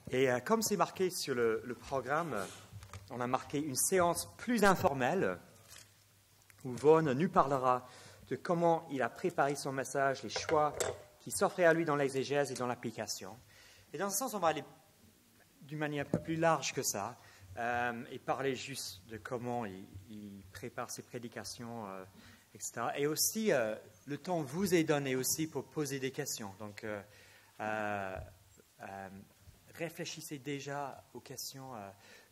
Et comme c'est marqué sur le programme, on a marqué une séance plus informelle où Vaughan nous parlera de comment il a préparé son message, les choix qui s'offraient à lui dans l'exégèse et dans l'application. Et dans ce sens, on va aller d'une manière un peu plus large que ça et parler juste de comment il prépare ses prédications, etc. Et aussi, le temps vous est donné aussi pour poser des questions. Donc, réfléchissez déjà aux questions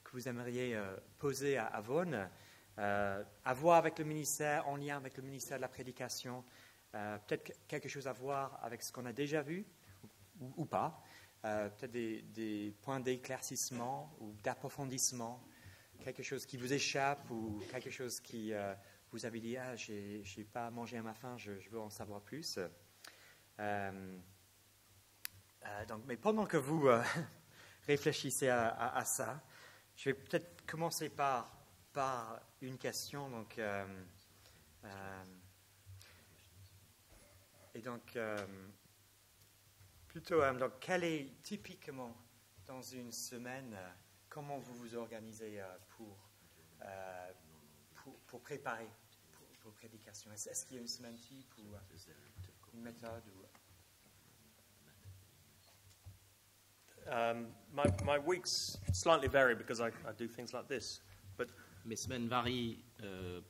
que vous aimeriez poser à Vaughan, à voir avec le ministère, en lien avec le ministère de la prédication, peut-être quelque chose à voir avec ce qu'on a déjà vu ou pas, peut-être des points d'éclaircissement ou d'approfondissement, quelque chose qui vous échappe ou quelque chose qui vous avez dit « Ah, j'ai pas mangé à ma faim, je veux en savoir plus ». Donc, mais pendant que vous réfléchissez à ça, je vais peut-être commencer par une question. Donc, et donc, plutôt, donc, quel est typiquement dans une semaine, comment vous vous organisez pour préparer vos prédications? Est-ce qu'il y a une semaine type ou une méthode My weeks slightly vary because I do things like this. But mes semaines varient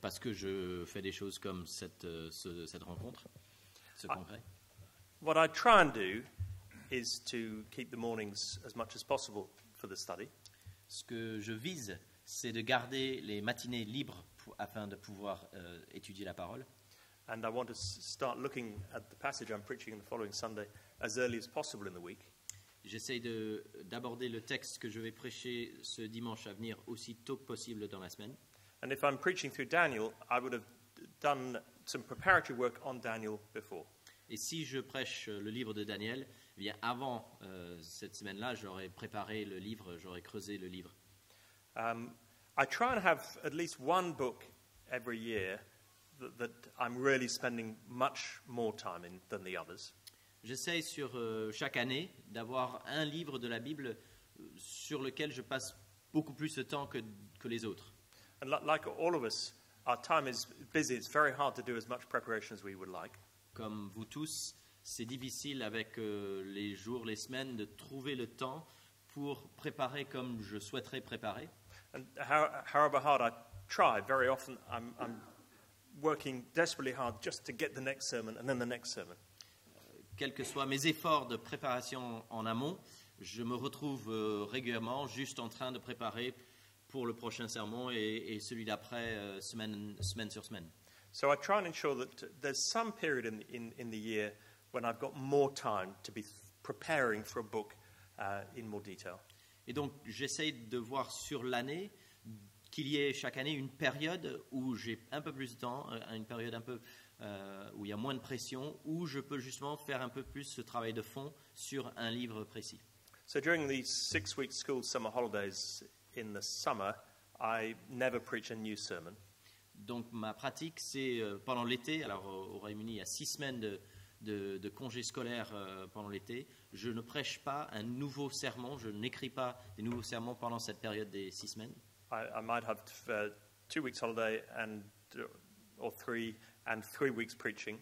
parce que je fais des choses comme cette rencontre, ce congrès. What I try and do is to keep the mornings as much as possible for the study. Ce que je vise, c'est de garder les matinées libres afin de pouvoir étudier la parole. And I want to start looking at the passage I'm preaching the following Sunday as early as possible in the week. J'essaie d'aborder le texte que je vais prêcher ce dimanche à venir aussi tôt que possible dans la semaine. And if I'm preaching through Daniel, I would have done some preparatory work on Daniel before. Et si je prêche le livre de Daniel, eh bien avant cette semaine-là, j'aurais préparé le livre, j'aurais creusé le livre. I try and have at least one book every year that I'm really spending much more time in than the others. J'essaie sur chaque année d'avoir un livre de la Bible sur lequel je passe beaucoup plus de temps que les autres. And like all of us, our time is busy. It's very hard to do as much preparation as we would like. Comme vous tous, c'est difficile avec les jours, les semaines, de trouver le temps pour préparer comme je souhaiterais préparer. And however hard I try, very often I'm working desperately hard just to get the next sermon and then the next sermon. Quels que soient mes efforts de préparation en amont, je me retrouve régulièrement juste en train de préparer pour le prochain sermon et celui d'après, semaine sur semaine. So I try and ensure that there's some period in the year when I've got more time to be preparing for a book in more detail. Et donc, j'essaie de voir sur l'année qu'il y ait chaque année une période où j'ai un peu plus de temps, une période un peu où il y a moins de pression, où je peux justement faire un peu plus ce travail de fond sur un livre précis. So during these 6-week school summer holidays in the summer, I never preach a new sermon. Donc ma pratique, c'est pendant l'été, alors au Royaume-Uni, il y a 6 semaines de congés scolaires pendant l'été, je ne prêche pas un nouveau sermon, je n'écris pas des nouveaux sermons pendant cette période des 6 semaines. I might have 2 weeks holiday or 3 and 3 weeks preaching.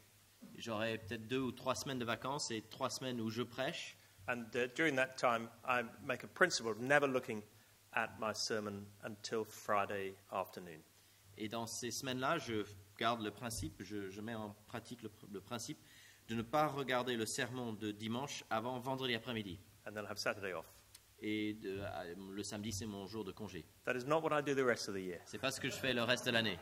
J'aurai peut-être 2 ou 3 semaines de vacances et 3 semaines où je prêche. And during that time, I make a principle of never looking at my sermon until Friday afternoon. Et dans ces semaines-là, je garde le principe, je mets en pratique le principe de ne pas regarder le sermon de dimanche avant vendredi après-midi. And then I have Saturday off. Et le samedi, c'est mon jour de congé. That is not what I do the rest of the year. C'est pas ce que je fais le reste de l'année.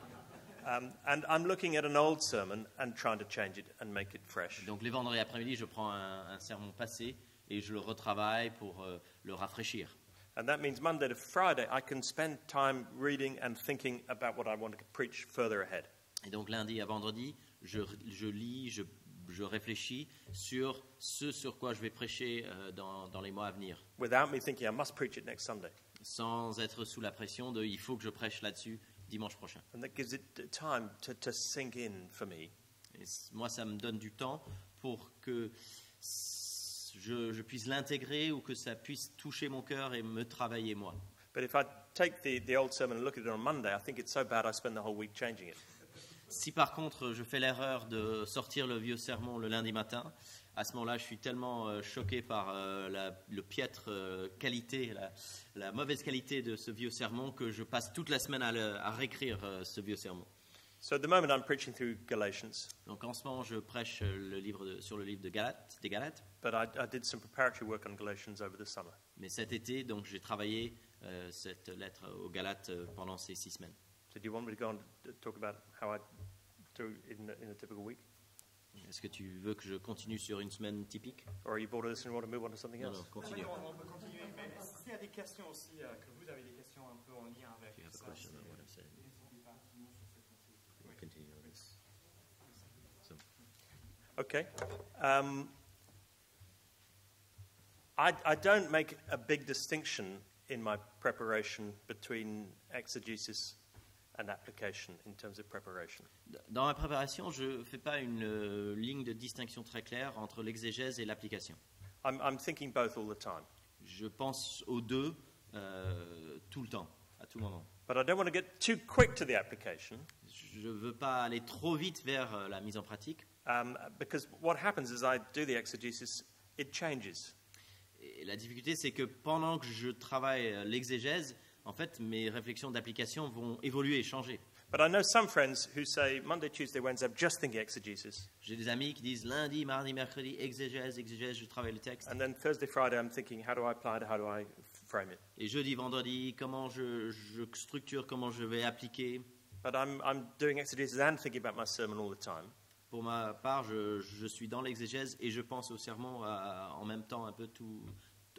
And I'm looking at an old sermon and trying to change it and make it fresh. Donc les vendredis après-midi, je prends un sermon passé et je le retravaille pour le rafraîchir. And that means Monday to Friday, I can spend time reading and thinking about what I want to preach further ahead. Et donc lundi à vendredi, je lis, je réfléchis sur ce sur quoi je vais prêcher dans les mois à venir. Without me thinking I must preach it next Sunday. Sans être sous la pression de il faut que je prêche là-dessus dimanche prochain. And that gives it time to sink in for me. Et moi, ça me donne du temps pour que je puisse l'intégrer ou que ça puisse toucher mon cœur et me travailler moi. But if I take the old sermon and look at it on Monday, I think it's so bad I spend the whole week changing it. Si par contre je fais l'erreur de sortir le vieux sermon le lundi matin, à ce moment-là je suis tellement choqué par le piètre qualité, la mauvaise qualité de ce vieux sermon que je passe toute la semaine à réécrire ce vieux sermon. So at the moment I'm preaching through Galatians, Donc en ce moment je prêche sur le livre des Galates, but I did some preparatory work on Galatians over the summer. mais cet été donc j'ai travaillé cette lettre aux Galates pendant ces 6 semaines. So do you want me to go on to talk about how I do in a typical week? Est-ce que tu veux que je continue sur une semaine typique? Or are you bored of this and you want to move on to something Non, else? non, continue. On peut continuer, mais s'il y a des questions aussi, que vous avez des questions un peu en lien avec You have a ça, question on what I'm saying? n'hésitez pas, sinon sur cette pensée. We'll continue on this. So, Okay. I don't make a big distinction in my preparation between exegesis and application in terms of preparation. dans ma préparation, je ne fais pas une ligne de distinction très claire entre l'exégèse et l'application. I'm thinking both all the time. Je pense aux deux tout le temps, à tout moment. But I don't want to get too quick to the application Je ne veux pas aller trop vite vers la mise en pratique. because what happens as I do the exegesis, it changes. Et la difficulté, c'est que pendant que je travaille l'exégèse, en fait, mes réflexions d'application vont évoluer et changer. But I know some friends who say Monday, Tuesday, Wednesday, I'm just thinking exegesis. J'ai des amis qui disent lundi, mardi, mercredi, exégèse, je travaille le texte. And then Thursday, Friday, I'm thinking, how do I apply it? How do I frame it? Et jeudi, vendredi, comment je structure, comment je vais appliquer. But I'm doing exegesis and thinking about my sermon all the time. Pour ma part, je suis dans l'exégèse et je pense au sermon en même temps un peu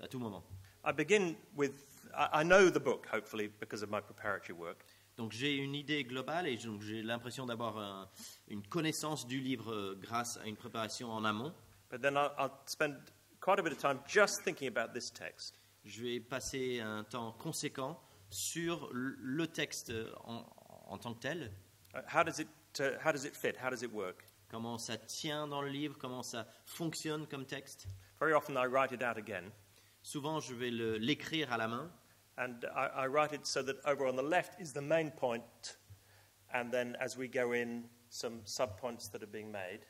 à tout moment. I begin with, I know the book, hopefully, because of my preparatory work. Donc j'ai une idée globale et donc j'ai l'impression d'avoir une connaissance du livre grâce à une préparation en amont. But then I'll spend quite a bit of time just thinking about this text. Je vais passer un temps conséquent sur le texte en tant que tel. How does it fit? How does it work? Comment ça tient dans le livre, comment ça fonctionne comme texte. Very often I write it out again. Souvent, je vais l'écrire à la main. And I write it so that over on the left is the main point, and then as we go in, some sub-points that are being made.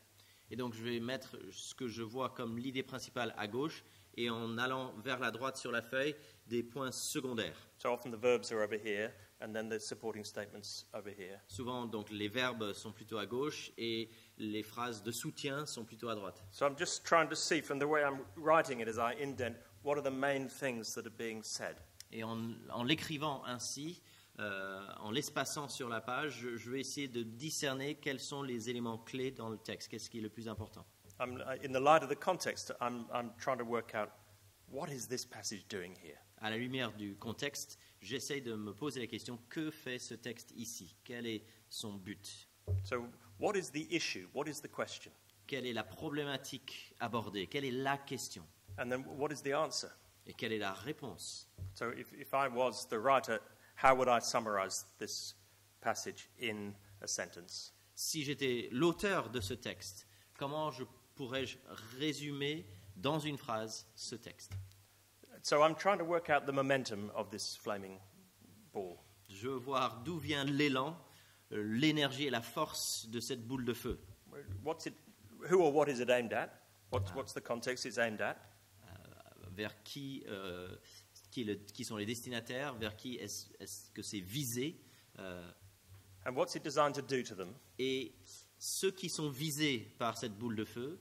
Et donc, je vais mettre ce que je vois comme l'idée principale à gauche, et en allant vers la droite sur la feuille, des points secondaires. So often the verbs are over here, and then the supporting statements over here. Souvent, donc, les verbes sont plutôt à gauche, et les phrases de soutien sont plutôt à droite. So I'm just trying to see from the way I'm writing it as I indent, what are the main things that are being said. Et en l'écrivant ainsi, en l'espaçant sur la page, je vais essayer de discerner quels sont les éléments clés dans le texte, qu'est-ce qui est le plus important. In the light of the context, I'm trying to work out, what is this passage doing here? À la lumière du contexte, j'essaye de me poser la question, que fait ce texte ici? Quel est son but? So what is the issue? What is the question? Quelle est la problématique abordée? Quelle est la question? And then what is the answer? Et quelle est la réponse? So if I was the writer, how would I summarize this passage in a sentence? Si j'étais l'auteur de ce texte, comment pourrais-je résumer dans une phrase ce texte? So I'm trying to work out the momentum of this flaming ball. Je veux voir d'où vient l'élan, l'énergie et la force de cette boule de feu. Who or what is it aimed at? What's the context it's aimed at? Vers qui sont les destinataires, vers qui est-ce que c'est visé, And what's it designed to do to them? et ceux qui sont visés par cette boule de feu,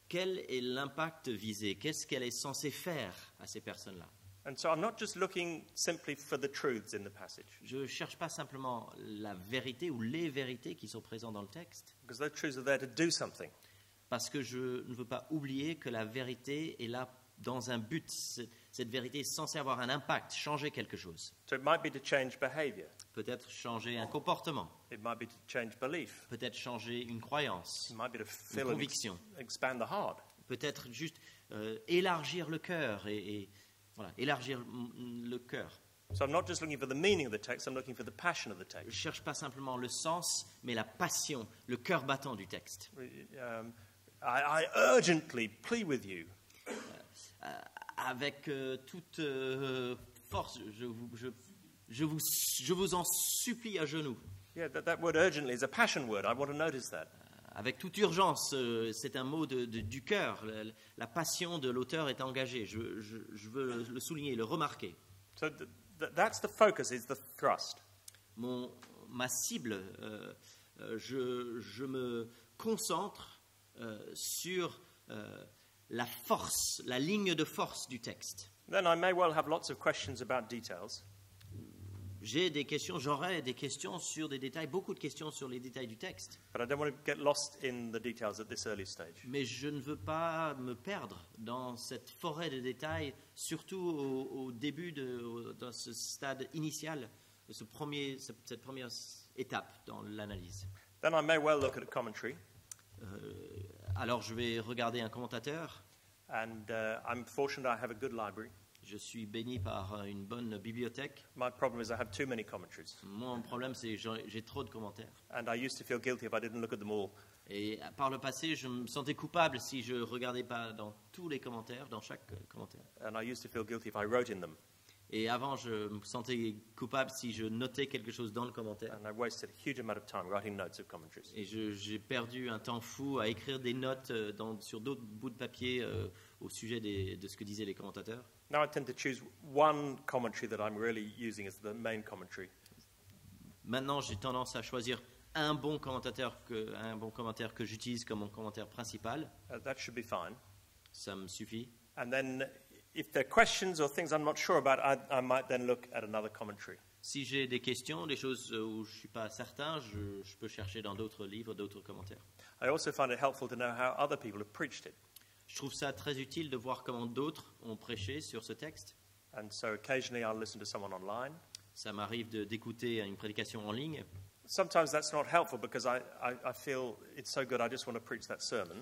quel est l'impact visé? Qu'est-ce qu'elle est censée faire à ces personnes-là? And so I'm not just looking simply for the truths in the passage, Je ne cherche pas simplement la vérité ou les vérités qui sont présentes dans le texte, because those truths are there to do something. parce que je ne veux pas oublier que la vérité est là dans un but. Cette vérité est censée avoir un impact, changer quelque chose. So it might be to change behavior. Peut-être changer un comportement, It might be to change belief. peut-être changer une croyance, It might be to une fill and conviction, expand the heart. peut-être juste élargir le cœur et voilà, élargir le cœur. So I'm not just looking for the meaning of the text, I'm looking for the passion of the Je ne text. cherche pas simplement le sens, mais la passion, le cœur battant du texte. I urgently plead with you avec toute force, je vous en supplie à genoux. Yeah, that word urgently is a passion word. I want to notice that. Avec toute urgence, c'est un mot du cœur. La passion de l'auteur est engagée. Je veux le souligner, le remarquer. So that's the focus, is the thrust. Ma cible, je me concentre sur la force, la ligne de force du texte. Then I may well have lots of questions about details. J'aurai des questions sur des détails, beaucoup de questions sur les détails du texte. But I don't want to get lost in the details at this early stage. Mais je ne veux pas me perdre dans cette forêt de détails, surtout au début, dans ce stade initial, cette première étape dans l'analyse. Then I may well look at a commentary. Alors je vais regarder un commentateur. And I'm fortunate I have a good library. Je suis béni par une bonne bibliothèque. My problem is I have too many commentaries. Mon problème, c'est que j'ai trop de commentaires. And I used to feel guilty if I didn't look at them all. Et par le passé, je me sentais coupable si je ne regardais pas dans tous les commentaires, dans chaque commentaire. And I used to feel guilty if I wrote in them. Et avant, je me sentais coupable si je notais quelque chose dans le commentaire. And I wasted a huge amount of time writing notes of commentaries. Et j'ai perdu un temps fou à écrire des notes sur d'autres bouts de papier au sujet de ce que disaient les commentateurs. Now I tend to choose one commentary that I'm really using as the main commentary. Maintenant, j'ai tendance à choisir un bon commentaire que j'utilise comme mon commentaire principal. That should be fine. Ça me suffit. And then if there are questions or things I'm not sure about, I might then look at another commentary. Si j'ai des questions, des choses où je ne suis pas certain, je peux chercher dans d'autres livres, d'autres commentaires. I also find it helpful to know how other people have preached it. Je trouve ça très utile de voir comment d'autres ont prêché sur ce texte. And so occasionally I'll listen to someone online. Ça m'arrive d'écouter une prédication en ligne. Sometimes that's not helpful because I feel it's so good I just want to preach that sermon.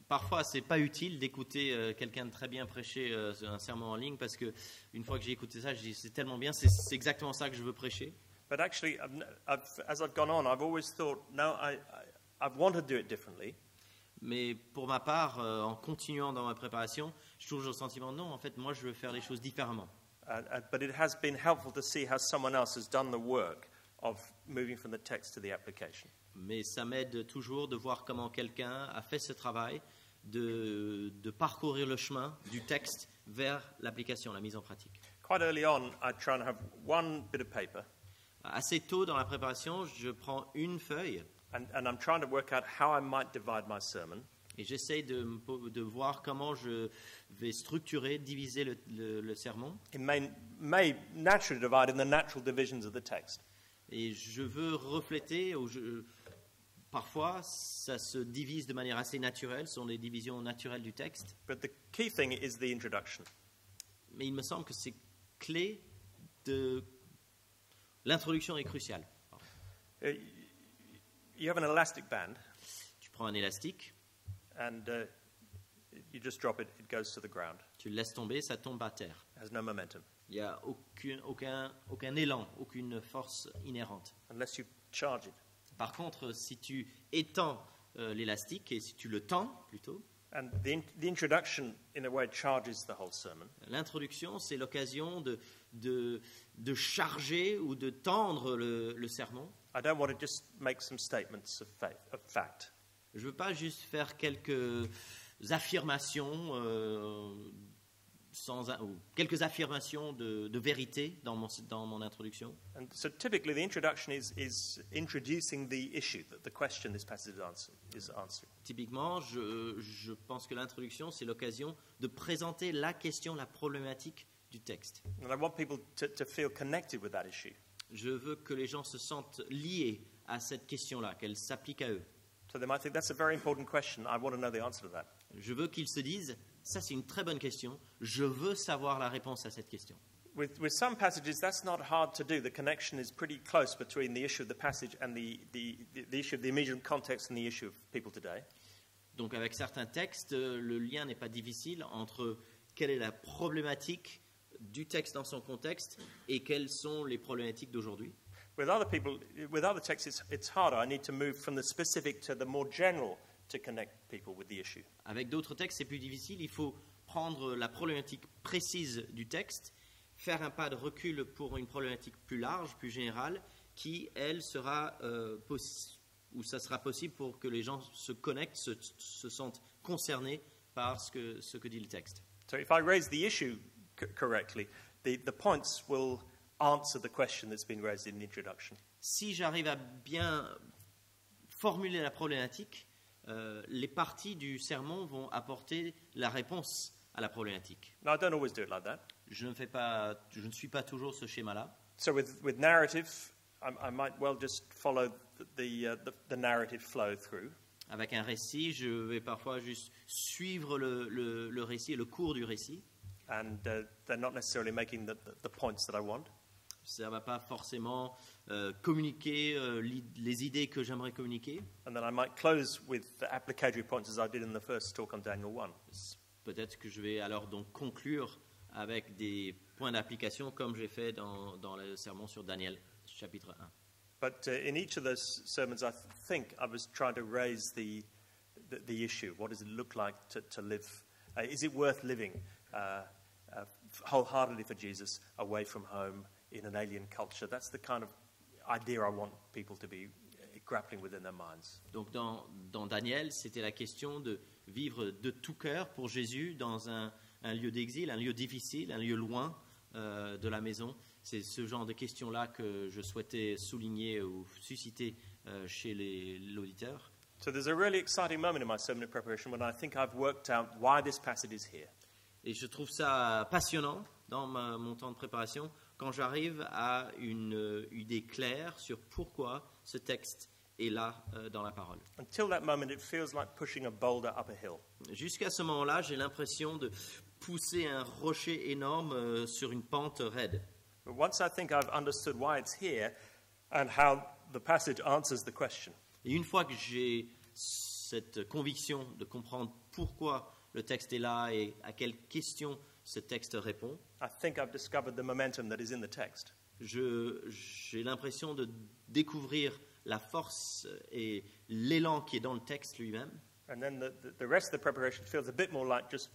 Parfois, c'est pas utile d'écouter quelqu'un de très bien prêcher un sermon en ligne parce que une fois que j'ai écouté ça, je dis c'est tellement bien, c'est exactement ça que je veux prêcher. But actually, as I've gone on, I've always thought, no, I've wanted to do it differently. Mais pour ma part, en continuant dans ma préparation, j'ai toujours le sentiment non, en fait, moi, je veux faire les choses différemment. But it has been helpful to see how someone else has done the work of moving from the text to the application. Mais ça m'aide toujours de voir comment quelqu'un a fait ce travail de parcourir le chemin du texte vers l'application, la mise en pratique. Quite early on, I try and have one bit of paper. Assez tôt dans la préparation, je prends une feuille. And I'm trying to work out how I might divide my sermon. Et j'essaye de voir comment je vais structurer, diviser le sermon. It may naturally divide in the natural divisions of the text. Et je veux refléter, parfois ça se divise de manière assez naturelle, ce sont des divisions naturelles du texte. But the key thing is the introduction. Mais il me semble que c'est clé de... L'introduction est cruciale. You have an elastic band. Tu prends un élastique. And you just drop it, it goes to the ground. Tu le laisses tomber, ça tombe à terre. It has no momentum. Il n'y a aucun élan, aucune force inhérente. Unless you charge it. Par contre, si tu étends l'élastique et si tu le tends plutôt, and the introduction, in a way, charges the whole sermon. L'introduction, c'est l'occasion de charger ou de tendre le sermon. I don't want to just make some statements of fact. Je ne veux pas juste faire quelques affirmations ou quelques affirmations de vérité dans mon introduction. And so typically the introduction is introducing the issue, the question this passage is answering. Typiquement, je pense que l'introduction, c'est l'occasion de présenter la question, la problématique du texte. And I want people to feel connected with that issue. Je veux que les gens se sentent liés à cette question-là, qu'elle s'applique à eux. So they might think that's a very important question. I want to know the answer to that. Je veux qu'ils se disent, ça c'est une très bonne question, je veux savoir la réponse à cette question. With some passages, that's not hard to do. The connection is pretty close between the issue of the passage and the issue of the immediate context and the issue of people today. Donc avec certains textes, le lien n'est pas difficile entre quelle est la problématique du texte dans son contexte et quelles sont les problématiques d'aujourd'hui. With other texts, it's harder. I need to move from the specific to the more general to connect people with the issue. Avec d'autres textes, c'est plus difficile. Il faut prendre la problématique précise du texte, faire un pas de recul pour une problématique plus large, plus générale, qui, elle, sera où ça sera possible pour que les gens se connectent, se sentent concernés par ce que dit le texte. So if I raise the issue correctly, the points will answer the question that's been raised in the introduction. Si j'arrive à bien formuler la problématique, les parties du sermon vont apporter la réponse à la problématique. Now, I don't always do it like that. Je ne suis pas toujours ce schéma-là. So with narrative, I might well just follow the narrative flow through. Avec un récit, je vais parfois juste suivre le récit, le cours du récit. And they're not necessarily making the points that I want. Ça ne va pas forcément communiquer les idées que j'aimerais communiquer. And then I might close with the applicatory points as I did in the first talk on Daniel 1. Peut-être que je vais alors donc conclure avec des points d'application comme j'ai fait dans le sermon sur Daniel, chapitre 1. But in each of those sermons, I think I was trying to raise the issue. What does it look like to live? Is it worth living wholeheartedly for Jesus, away from home, in an alien culture? That's the kind of idea I want people to be grappling with in their minds. Donc dans Daniel, c'était la question de vivre de tout cœur pour Jésus dans un lieu d'exil, un lieu difficile, un lieu loin de la maison. C'est ce genre de questions-là que je souhaitais souligner ou susciter chez l'auditeur. So there's a really exciting moment in my sermon preparation when I think I've worked out why this passage is here. Et je trouve ça passionnant dans mon temps de préparation quand j'arrive à une idée claire sur pourquoi ce texte est là dans la parole. Until that moment, it feels like pushing a boulder up a hill. Jusqu'à ce moment-là, j'ai l'impression de pousser un rocher énorme sur une pente raide. But once I think I've understood why it's here and how the passage answers the question, Et une fois que j'ai cette conviction de comprendre pourquoi le texte est là et à quelles questions ce texte répond, I think I've discovered the momentum that is in the text. j'ai l'impression de découvrir la force et l'élan qui est dans le texte lui-même. And then the rest of the preparation feels a bit more like just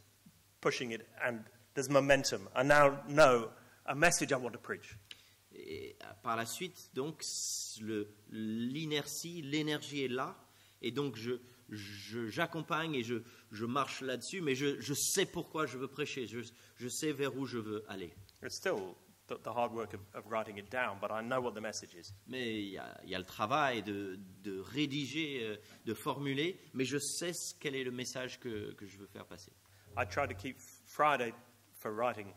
pushing it, and there's momentum. I now know a message I want to preach. Et par la suite, donc, l'inertie, l'énergie est là, et donc j'accompagne et je marche là-dessus, mais je sais pourquoi je veux prêcher, je sais vers où je veux aller. It's still the hard work of writing it down, but I know what the message is. Mais il y a le travail de rédiger, de formuler, mais je sais quel est le message que je veux faire passer. I try to keep Friday for writing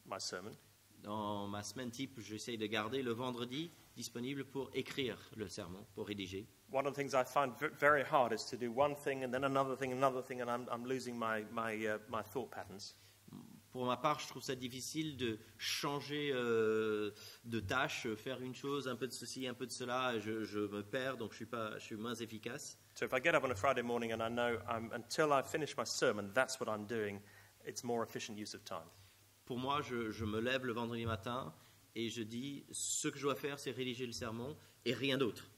my sermon. Dans ma semaine type, j'essaye de garder le vendredi disponible pour écrire le sermon, pour rédiger. One of the things I find very hard is to do one thing and then another thing, and I'm losing my thought patterns. Pour ma part, je trouve ça difficile de changer de tâche, faire une chose, un peu de ceci, un peu de cela. Je me perds, donc je suis moins efficace. So if I get up on a Friday morning and I know until I finish my sermon, that's what I'm doing, it's more efficient use of time. Pour moi, je me lève le vendredi matin et je dis ce que je dois faire, c'est rédiger le sermon et rien d'autre.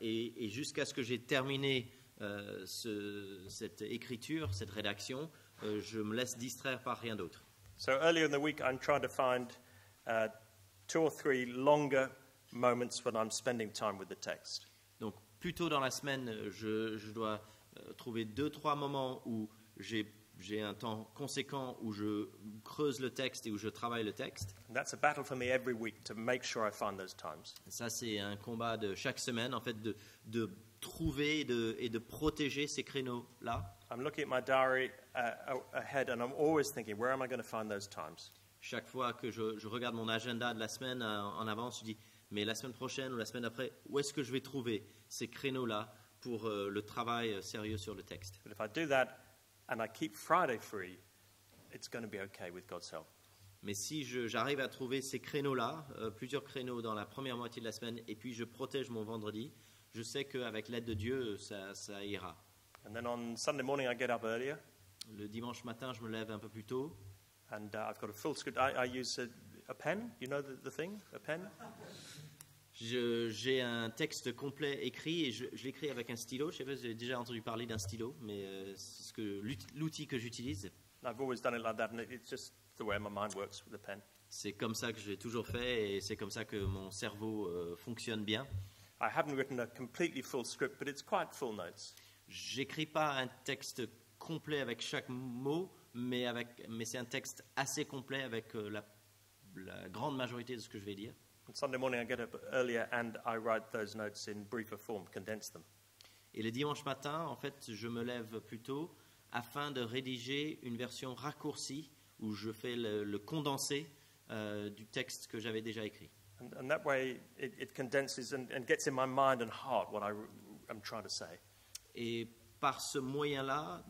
Et jusqu'à ce que j'ai terminé cette écriture, cette rédaction, je me laisse distraire par rien d'autre. So earlier in the week, I'm trying to find 2 or 3 longer moments when I'm spending time with the text. Donc, plus tôt dans la semaine, je dois trouver 2-3 moments où j'ai un temps conséquent où je creuse le texte et où je travaille le texte. And that's a battle for me every week to make sure I find those times. Ça, c'est un combat de chaque semaine, en fait, de trouver et de protéger ces créneaux-là. I'm looking at my diary ahead and I'm always thinking, where am I going to find those times? Chaque fois que je regarde mon agenda de la semaine en avance, je dis, mais la semaine prochaine ou la semaine après, où est-ce que je vais trouver ces créneaux-là pour le travail sérieux sur le texte? But if I do that and I keep Friday free, it's going to be okay with God's help. Mais si j'arrive à trouver ces créneaux-là, plusieurs créneaux dans la première moitié de la semaine, et puis je protège mon vendredi, je sais qu'avec l'aide de Dieu, ça ira. And then on Sunday morning, I get up earlier. Le dimanche matin, je me lève un peu plus tôt. And I've got a full script. I use a pen. You know the thing? A pen? J'ai un texte complet écrit et je l'écris avec un stylo. Je ne sais pas si vous avez déjà entendu parler d'un stylo, mais c'est l'outil que j'utilise. I've always done it like that, and it's just the way my mind works with the pen. C'est comme ça que j'ai toujours fait et c'est comme ça que mon cerveau fonctionne bien. I haven't written a completely full script, but it's quite full notes. J'écris pas un texte complet avec chaque mot, mais c'est un texte assez complet avec la grande majorité de ce que je vais dire. On Sunday morning, I get up earlier and I write those notes in briefer form, condense them. Et le dimanche matin, en fait, je me lève plus tôt afin de rédiger une version raccourcie où je fais le condensé du texte que j'avais déjà écrit. And that way, it condenses and gets in my mind and heart what I'm trying to say. Et par ce moyen-là,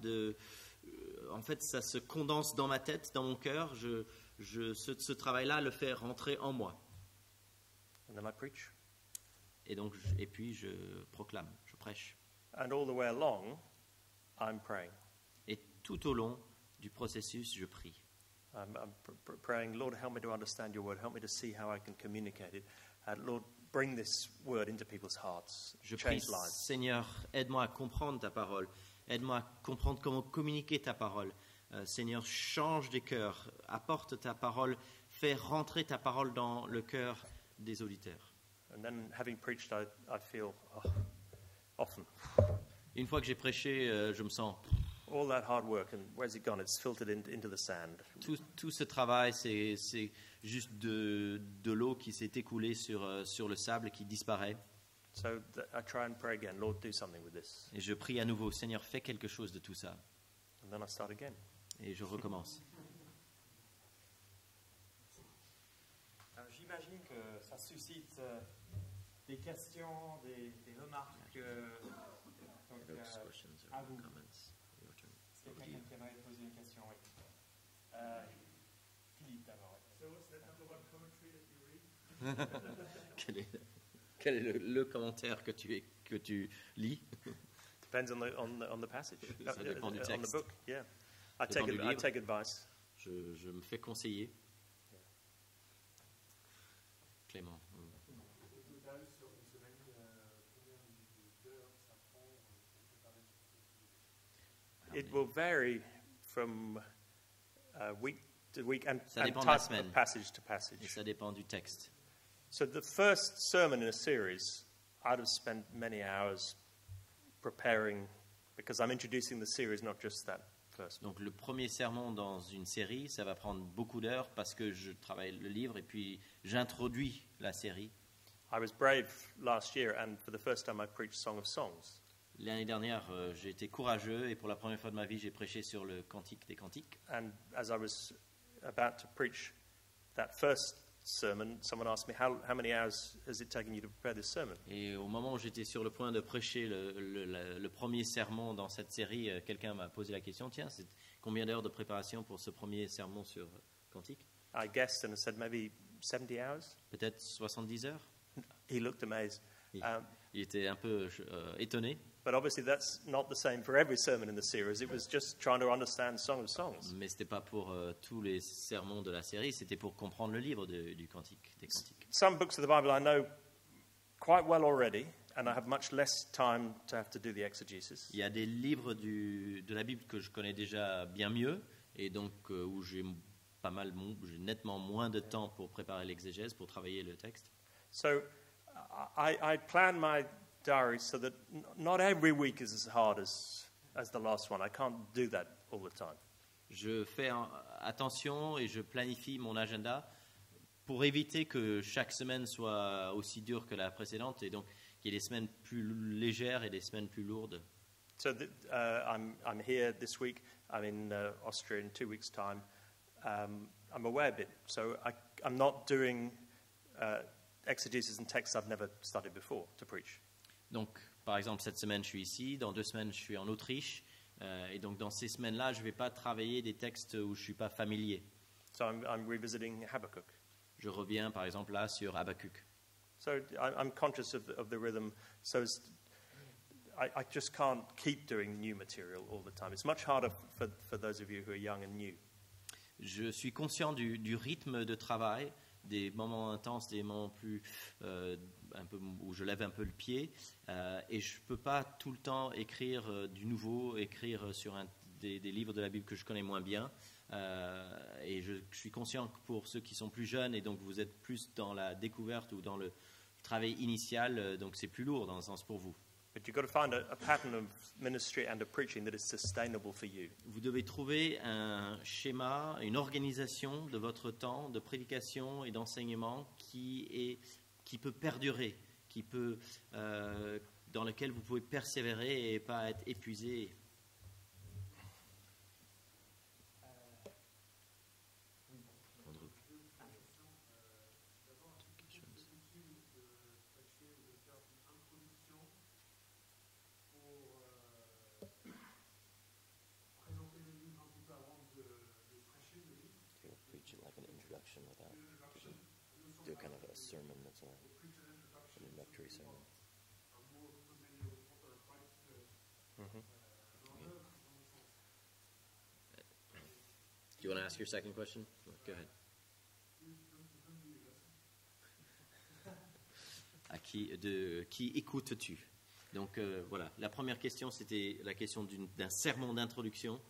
en fait, ça se condense dans ma tête, dans mon cœur. Ce travail-là le fait rentrer en moi. And then I preach. Et puis je proclame, je prêche. And all the way along, I'm praying. Et tout au long du processus, je prie. I'm praying, Lord, help me to understand your word. Help me to see how I can communicate it. Lord, bring this word into people's hearts. Je prie, Change lives. Seigneur, aide-moi à comprendre ta parole. Aide-moi à comprendre comment communiquer ta parole. Seigneur, change des cœurs. Apporte ta parole. Fais rentrer ta parole dans le cœur des auditeurs. And then, having preached, I feel often Une fois que j'ai prêché, je me sens... all that hard work, and where's it gone? It's filtered into the sand. Tout ce travail, c'est juste de l'eau qui s'est écoulée sur le sable qui disparaît. So I try and pray again, Lord, do something with this. Et je prie à nouveau, Seigneur, fais quelque chose de tout ça. And then I start again. Et je recommence. J'imagine que ça suscite des questions, des remarques. Donc, à vous. Est-ce qu'il y a quelqu'un qui aimerait poser une question? Oui. Philippe d'abord. So what's the number one commentary that you read? Quel est le commentaire que tu lis? Depends on the passage. Ça dépend du On the texte. book, yeah. I Dépend du I livre. take advice. Je me fais conseiller. Clément. Total, sur une semaine, combien d'heures ça prend pour préparer ce que It will vary from week to week and Ça dépend de la type semaine. of passage to Et passage. ça dépend du texte. So the first sermon in a series, I'd have spent many hours preparing, because I'm introducing the series, not just that first. Donc le premier sermon dans une série, ça va prendre beaucoup d'heures parce que je travaille le livre et puis j'introduis la série. I was brave last year, and for the first time I preached Song of Songs. L'année dernière, j'ai été courageux et pour la première fois de ma vie, j'ai prêché sur le Cantique des Cantiques. And as I was about to preach that first sermon, someone asked me, how many hours has it taken you to prepare this sermon? Et au moment où j'étais sur le point de prêcher le premier sermon dans cette série, quelqu'un m'a posé la question, tiens, c'est combien d'heures de préparation pour ce premier sermon sur Cantique? I guessed and I said maybe 70 hours. Peut-être 70 heures? He looked amazed. Il était un peu étonné, But obviously that's not the same for every sermon in the series. It was just trying to understand Song of Songs. mais ce n'était pas pour tous les sermons de la série, c'était pour comprendre le livre du Cantique des Cantiques. Some books of the Bible I know quite well already, and I have much less time to have to do the exegesis. Il y a des livres de la Bible que je connais déjà bien mieux, et donc où j'ai nettement moins de temps pour préparer l'exégèse, pour travailler le texte. So I plan my diary so that not every week is as hard as the last one. I can't do that all the time. Je fais attention et je planifie mon agenda pour éviter que chaque semaine soit aussi dure que la précédente, et donc qu'il y ait des semaines plus légères et des semaines plus lourdes. So I'm here this week. I'm in Austria in 2 weeks' time. I'm away a bit, so I'm not doing exegesis and texts I've never studied before to preach. Donc, par exemple, cette semaine, je suis ici. Dans 2 semaines, je suis en Autriche. Et donc, dans ces semaines-là, je ne vais pas travailler des textes où je ne suis pas familier. So I'm revisiting Habakkuk. Je reviens, par exemple, là, sur Habakkuk. So I'm conscious of the rhythm. So I just can't keep doing new material all the time. It's much harder for those of you who are young and new. Je suis conscient du rythme de travail, des moments intenses, des moments plus un peu où je lève un peu le pied, et je peux pas tout le temps écrire du nouveau, écrire sur des livres de la Bible que je connais moins bien. Et je suis conscient que pour ceux qui sont plus jeunes et donc vous êtes plus dans la découverte ou dans le travail initial, donc c'est plus lourd dans un sens pour vous. But you've got to find a pattern of ministry and of preaching that is sustainable for you. Vous devez trouver un schéma, une organisation de votre temps de prédication et d'enseignement qui peut perdurer, dans lequel vous pouvez persévérer et pas être épuisé. Do you want to ask your second question? Go ahead. Qui écoutes-tu? Donc voilà, la première question c'était la question d'un sermon d'introduction.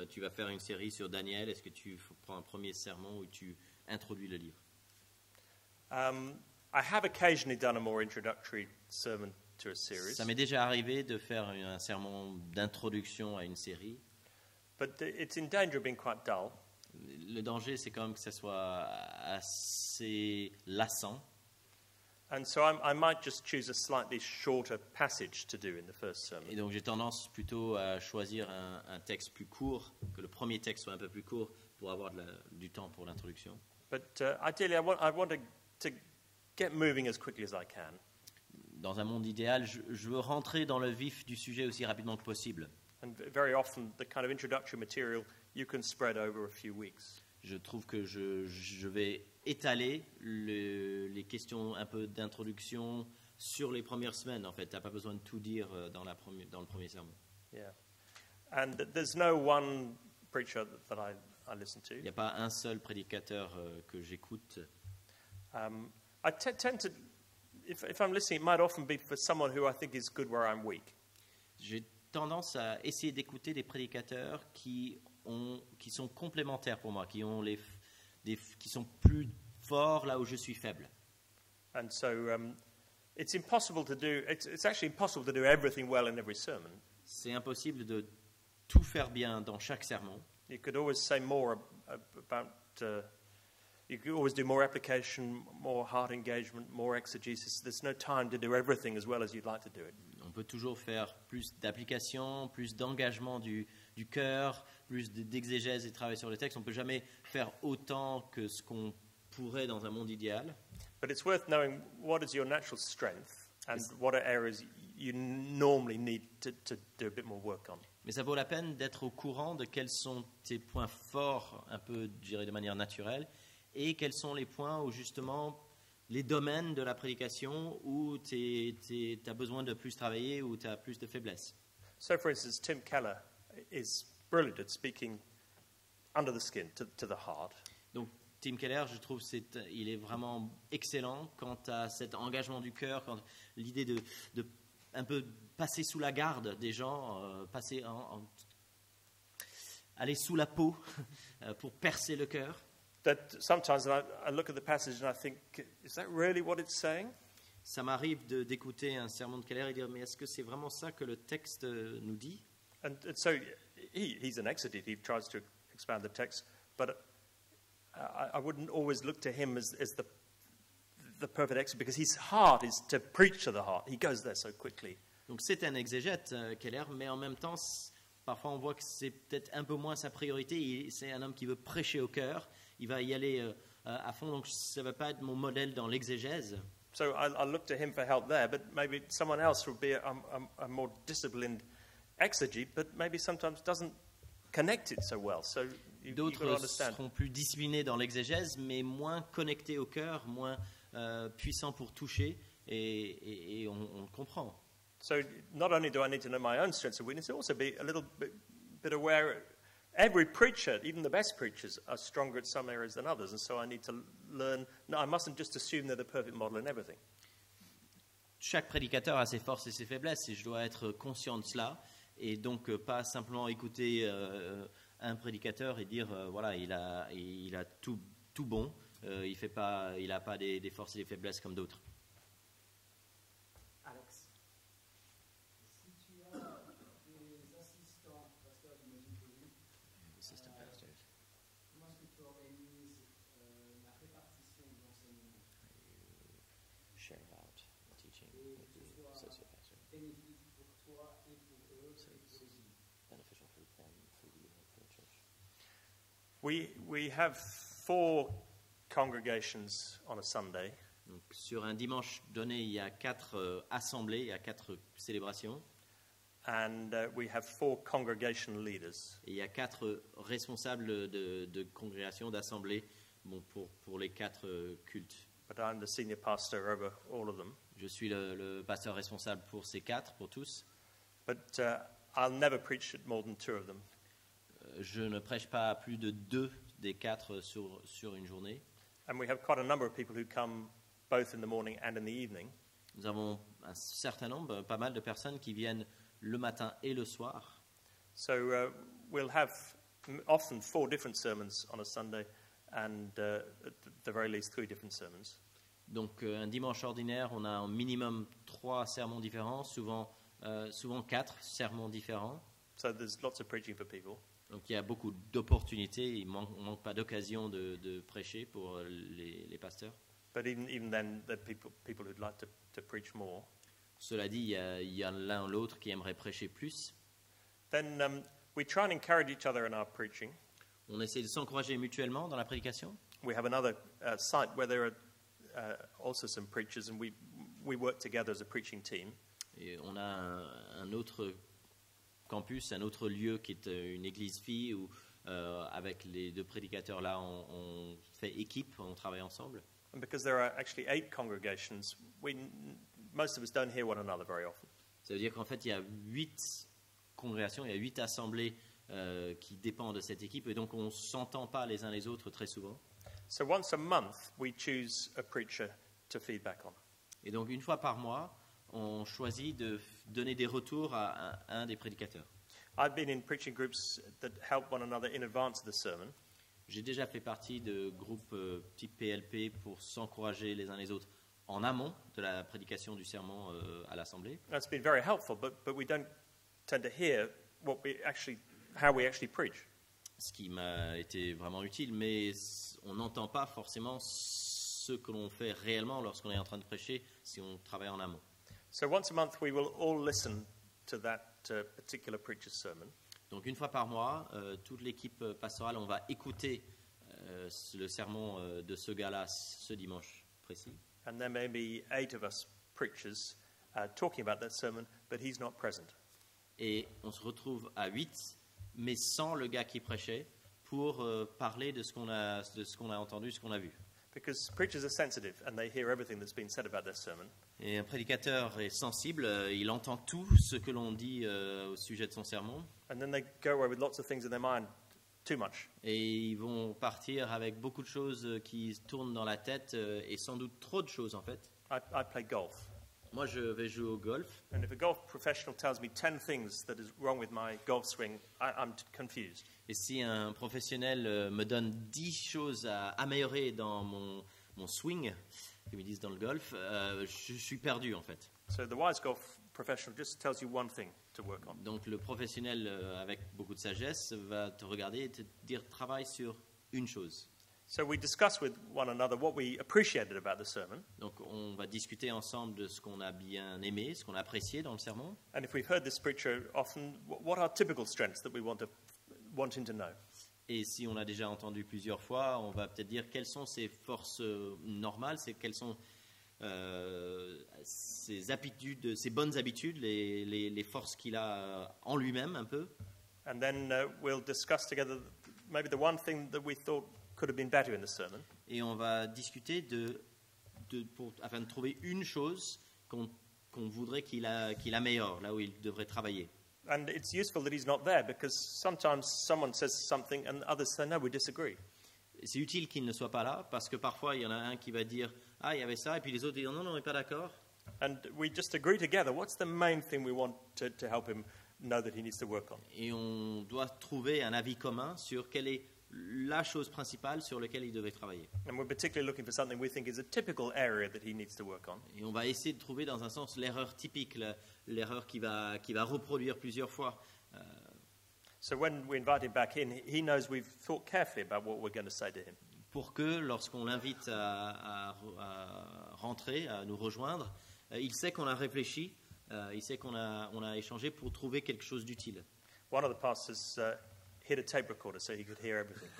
Tu vas faire une série sur Daniel. Est-ce que tu prends un premier sermon où tu introduis le livre? I have occasionally done a more introductory sermon to a series. Ça m'est déjà arrivé de faire un sermon d'introduction à une série. But it's in danger of being quite dull. Le danger, c'est quand même que ça soit assez lassant. And so I might just choose a slightly shorter passage to do in the first sermon. Et donc j'ai tendance plutôt à choisir un texte plus court, que le premier texte soit un peu plus court pour avoir du temps pour l'introduction. But ideally, I want to get moving as quickly as I can. Dans un monde idéal, je veux rentrer dans le vif du sujet aussi rapidement que possible. And very often, the kind of introductory material you can spread over a few weeks. Je trouve que je vais étaler les questions un peu d'introduction sur les premières semaines. En fait, tu n'as pas besoin de tout dire dans le premier sermon. Yeah. And there's no one preacher that I listen to. Il n'y a pas un seul prédicateur que j'écoute. I tend to, if I'm listening, it might often be for someone who I think is good where I'm weak. J'ai tendance à essayer d'écouter des prédicateurs qui sont complémentaires pour moi, qui sont plus forts là où je suis faible. And so it's actually impossible to do everything well in every sermon. C'est impossible de tout faire bien dans chaque sermon. You could always say more about. You could always do more application, more heart engagement, more exegesis. There's no time to do everything as well as you'd like to do it. On peut toujours faire plus d'application, plus d'engagement du cœur, plus d'exégèse et travail sur le texte. On ne peut jamais faire autant que ce qu'on pourrait dans un monde idéal. But it's worth knowing what is your natural strength and what are areas you normally need to do a bit more work on. Mais ça vaut la peine d'être au courant de quels sont tes points forts, un peu, je dirais, de manière naturelle, et quels sont les points où justement les domaines de la prédication où tu as besoin de plus travailler, où tu as plus de faiblesse. So, for instance, Tim Keller is brilliant at speaking under the skin, to the heart. Donc, Tim Keller, je trouve, il est vraiment excellent quant à cet engagement du cœur, l'idée de un peu passer sous la garde des gens, aller sous la peau pour percer le cœur. That sometimes I look at the passage and I think, is that really what it's saying? Ça m'arrive d'écouter un sermon de Keller et dire, mais est-ce que c'est vraiment ça que le texte nous dit? And so he's an exegete. He tries to expand the text, but I wouldn't always look to him as the perfect exegete because his heart is to preach to the heart. He goes there so quickly. Donc c'est un exégète, Keller, mais en même temps, parfois on voit que c'est peut-être un peu moins sa priorité. C'est un homme qui veut prêcher au cœur. Il va y aller à fond, donc ça ne va pas être mon modèle dans l'exégèse. So I look to him for help there, but maybe someone else would be a more disciplined exegete, but maybe sometimes doesn't connect it so well. So you've got to D'autres understand. seront plus disciplinés dans l'exégèse, mais moins connectés au cœur, moins puissants pour toucher, et on le comprend. So not only do I need to know my own strengths and weaknesses, also be a little bit aware. Every preacher, even the best preachers, are stronger at some areas than others, and so I need to learn. No, I mustn't just assume they're the perfect model in everything. Chaque prédicateur a ses forces et ses faiblesses, et je dois être conscient de cela. et donc pas simplement écouter un prédicateur et dire voilà, il a tout bon, il n'a pas des forces et des faiblesses comme d'autres. Alex. Si tu as des assistants, pasteurs, j'imagine que oui, comment est-ce que tu organises la répartition de l'enseignement et que ce soit bénéfique pour toi et pour eux et pour les autres? We have 4 congregations on a Sunday, Donc, sur un dimanche donné, il y a 4 assemblées, il y a 4 célébrations, and we have 4 congregation leaders. et il y a 4 responsables de congrégation, d'assemblée, pour les 4 cultes. But I'm the senior pastor over all of them. Je suis le pasteur responsable pour ces 4, pour tous. But I'll never preach at more than 2 of them. Je ne prêche pas à plus de 2 des 4 sur une journée. And we have quite a number of people who come both in the morning and in the evening. Nous avons un certain nombre, pas mal de personnes qui viennent le matin et le soir. So we'll have often 4 different sermons on a Sunday, and at the very least 3 different sermons. Donc un dimanche ordinaire, on a un minimum 3 sermons différents, souvent 4 sermons différents. So there's lots of preaching for people. Donc il y a beaucoup d'opportunités, il ne manque pas d'occasion de prêcher pour les pasteurs. But even then, there are people who'd like to preach more. Cela dit, il y a l'un ou l'autre qui aimerait prêcher plus. Then we try and encourage each other in our preaching. On essaie de s'encourager mutuellement dans la prédication. We have another site where there are also some preachers, and we work together as a preaching team. Et on a un autre campus, un autre lieu qui est une église fille où avec les 2 prédicateurs là, on fait équipe, on travaille ensemble. And because there are actually 8 congregations, most of us don't hear one another very often. Ça veut dire qu'en fait, il y a 8 congrégations, il y a 8 assemblées qui dépendent de cette équipe, et donc on ne s'entend pas les uns les autres très souvent. So once a month, we choose a preacher to feed back on. Et donc une fois par mois, on choisit de donner des retours à un des prédicateurs. I've been in preaching groups that help one another in advance of the sermon. J'ai déjà fait partie de groupes type PLP pour s'encourager les uns les autres en amont de la prédication du sermon à l'Assemblée. That's been very helpful, but we don't tend to hear how we actually preach. Ce qui m'a été vraiment utile, mais on n'entend pas forcément ce que l'on fait réellement lorsqu'on est en train de prêcher si on travaille en amont. So once a month, we will all listen to that particular preacher's sermon. Donc une fois par mois, toute l'équipe pastorale, on va écouter le sermon de ce gars-là ce dimanche précis. And there may be 8 of us preachers talking about that sermon, but he's not present. Et on se retrouve à 8, mais sans le gars qui prêchait, pour parler de ce qu'on a entendu, ce qu'on a vu. Because preachers are sensitive and they hear everything that's been said about their sermon. Et un prédicateur est sensible, il entend tout ce que l'on dit au sujet de son sermon. And then they go away with lots of things in their mind, too much. Et ils vont partir avec beaucoup de choses qui tournent dans la tête, et sans doute trop de choses en fait. I play golf. Moi, je vais jouer au golf. And if a golf professional tells me 10 things that is wrong with my golf swing, I'm confused. Et si un professionnel me donne 10 choses à améliorer dans mon swing, comme ils disent dans le golf, je suis perdu en fait. So the wise golf professional just tells you one thing to work on. Donc le professionnel avec beaucoup de sagesse va te regarder et te dire travaille sur une chose. So we discuss with one another what we appreciated about the sermon. Donc on va discuter ensemble de ce qu'on a bien aimé, ce qu'on a apprécié dans le sermon. And if we've heard this preacher often, what are typical strengths that we want him to know? Et si on a déjà entendu plusieurs fois, on va peut-être dire quelles sont ses forces normales, quelles sont ses habitudes, ses bonnes habitudes, les forces qu'il a en lui-même un peu. And then we'll discuss together maybe the one thing that we thought could have been better in the sermon. Et on va discuter afin de trouver une chose qu'on voudrait qu'il améliore, là où il devrait travailler. And it's useful that he's not there because sometimes someone says something and others say, no, we disagree. Et c'est utile qu'il ne soit pas là parce que parfois il y en a un qui va dire « Ah, il y avait ça » et puis les autres disent « Non, non, on n'est pas d'accord ». And we just agree together. What's the main thing we want to help him know that he needs to work on. Et on doit trouver un avis commun sur quelle est la chose principale sur laquelle il devait travailler. And we're particularly looking for something we think is a typical area that he needs to work on. Et on va essayer de trouver dans un sens l'erreur typique, l'erreur qui va reproduire plusieurs fois. So when we invite him back in, he knows we've thought carefully about what we're going to say to him. Pour que lorsqu'on l'invite à rentrer, à nous rejoindre, il sait qu'on a réfléchi, il sait qu'on a échangé pour trouver quelque chose d'utile. One of the pastors hid a tape recorder so he could hear everything.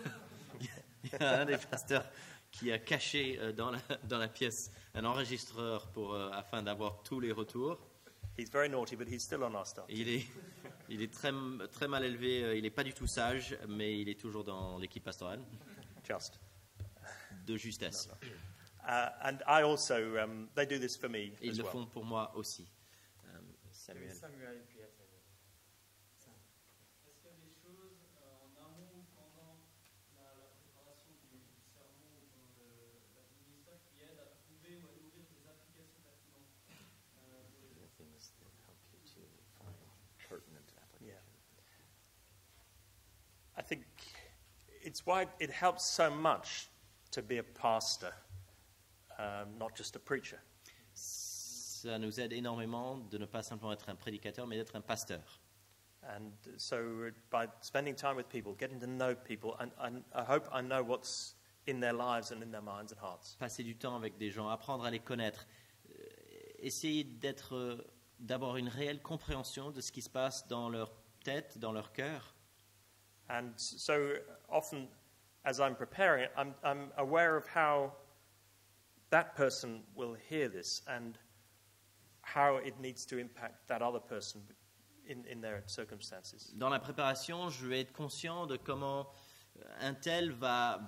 Il y a un des pasteurs qui a caché dans la pièce un enregistreur afin d'avoir tous les retours. He's very naughty, but he's still on our staff. Il est très, très mal élevé, il n'est pas du tout sage, mais il est toujours dans l'équipe pastorale Just. de justesse. And I also, they do this for me Et ils as le well. font pour moi aussi. Samuel. Est-ce qu'il y a des choses en amont ou pendant la préparation du sermon ou pendant la ministère qui aident à trouver ou à nourrir des applications pertinentes pour les autres? Yeah. I think it's why it helps so much to be a pastor, not just a preacher. Ça nous aide énormément de ne pas simplement être un prédicateur, mais d'être un pasteur. And so by spending time with people, getting to know people, and I hope I know what's in their lives and in their minds and hearts. Passer du temps avec des gens, apprendre à les connaître, essayer d'avoir une réelle compréhension de ce qui se passe dans leur tête, dans leur cœur. And so often, as I'm preparing it, I'm aware of how that person will hear this and how it needs to impact that other person in their circumstances. Dans la préparation, je vais être conscient de comment un tel va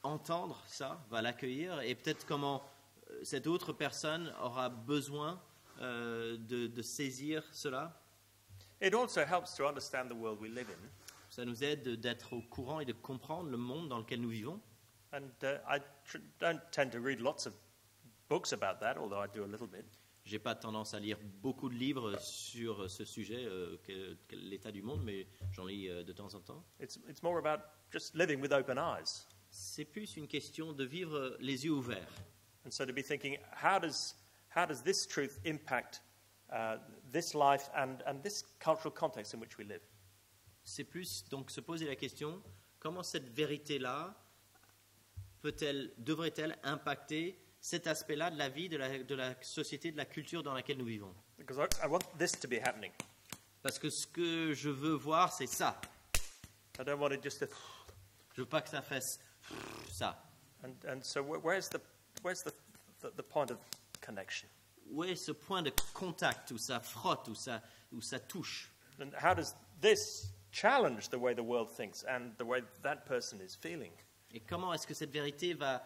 entendre ça, va l'accueillir, et peut-être comment cette autre personne aura besoin de saisir cela. It also helps to understand the world we live in. Ça nous aide d'être au courant et de comprendre le monde dans lequel nous vivons. And I don't tend to read lots of books about that, although I do a little bit. J'ai pas tendance à lire beaucoup de livres sur ce sujet, l'état du monde, mais j'en lis de temps en temps. It's more about just living with open eyes. C'est plus une question de vivre les yeux ouverts. And so to be thinking, how does this truth impact this life and this cultural context in which we live? C'est plus donc se poser la question, comment cette vérité-là devrait-elle impacter cet aspect-là de la vie, de la société, de la culture dans laquelle nous vivons? Because I want this to be happening. Parce que ce que je veux voir, c'est ça. I don't want it just to... Je veux pas que ça fasse ça. And so where's the point of connection? Où est ce point de contact où ça frotte, où ça touche? And how does this challenge the way the world thinks and the way that person is feeling? Et comment est-ce que cette vérité va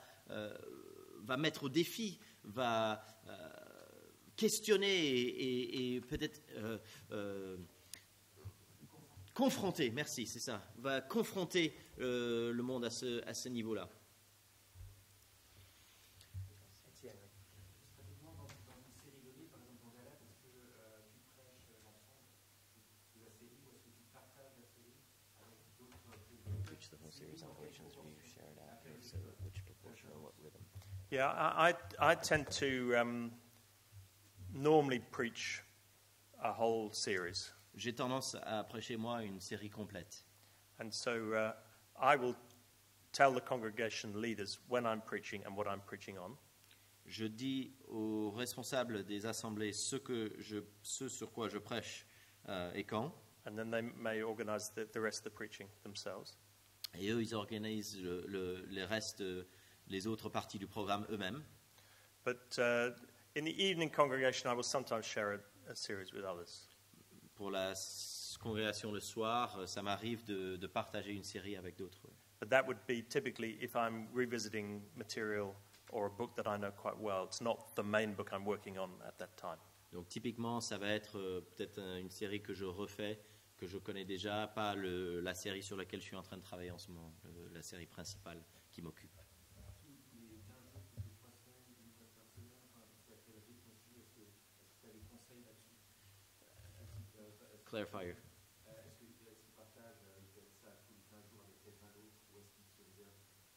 mettre au défi, va questionner et peut-être confronter, merci, c'est ça, va confronter le monde à ce niveau-là. Pratiquement dans une série donnée, par exemple dans Galate, est-ce que tu prêches l'ensemble de la série ou est-ce que tu partages la série avec d'autres? Yeah, I tend to normally preach a whole series. J'ai tendance à prêcher, moi, une série complète. And so I will tell the congregation leaders when I'm preaching and what I'm preaching on. Je dis aux responsables des assemblées ce sur quoi je prêche et quand. And then they may organize the rest of the preaching themselves. Et eux, ils organisent les autres parties du programme eux-mêmes. But in the evening congregation, I will sometimes share a series with others. Pour la congrégation le soir, ça m'arrive de partager une série avec d'autres. But that would be typically if I'm revisiting material or a book that I know quite well. It's not the main book I'm working on at that time. Donc typiquement, ça va être peut-être une série que je refais, que je connais déjà, pas la série sur laquelle je suis en train de travailler en ce moment, la série principale qui m'occupe. clarifier. Est-ce qu'il partage ça tous les 15 jours avec quelqu'un d'autre ou est-ce qu'il se réserve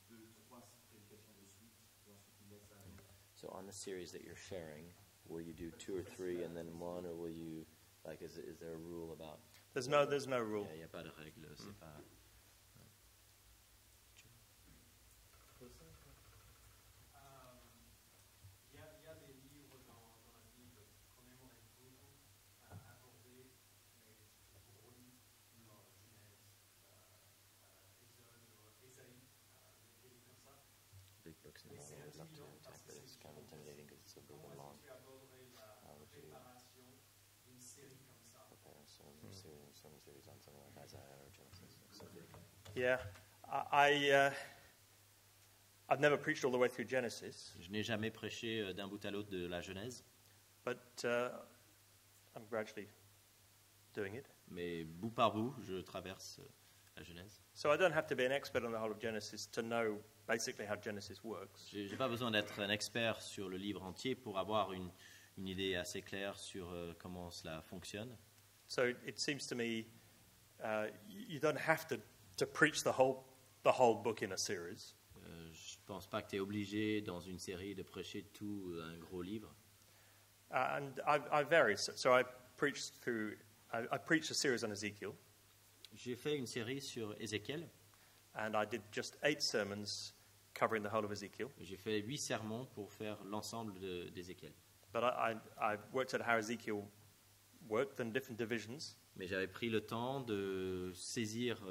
2-3 prédications de suite et ensuite il laisse un... So on the series that you're sharing, will you do 2 or 3 and then 1, or will you, like, is there a rule about? There's no rule. Il n'y a pas de règle, c'est pas... Il y a des livres dans la Bible, premièrement les Bibles, abordés, mais c'est gros livres, genre Genèse, Exode, Ésaïe, des livres comme ça. Big books in the Mais Bible c'est is up to intimidant parce intent, que but it's c'est kind of long. intimidating because it's so big and Comment long. est-ce que tu aborderais la would you- préparation d'une série comme ça? Prepare a sermon series on something like Isaiah or Genesis. So big. Yeah, I've never preached all the way through Genesis, Je n'ai jamais prêché d'un bout à l'autre de la Genèse, but I'm gradually doing it. mais bout par bout, je traverse la Genèse. So I don't have to be an expert on the whole of Genesis to know basically how Genesis works. Je n'ai pas besoin d'être un expert sur le livre entier pour avoir une idée assez claire sur comment cela fonctionne. So it seems to me you don't have to preach the whole book in a series. Je ne pense pas que tu es obligé, dans une série, de prêcher tout un gros livre. And I vary. So I preached I preached a series on Ezekiel, J'ai fait une série sur Ézéchiel. and I did just 8 sermons covering the whole of Ezekiel. J'ai fait 8 sermons pour faire l'ensemble d'Ézéchiel. But I worked out how Ezekiel worked and different divisions. Mais j'avais pris le temps de saisir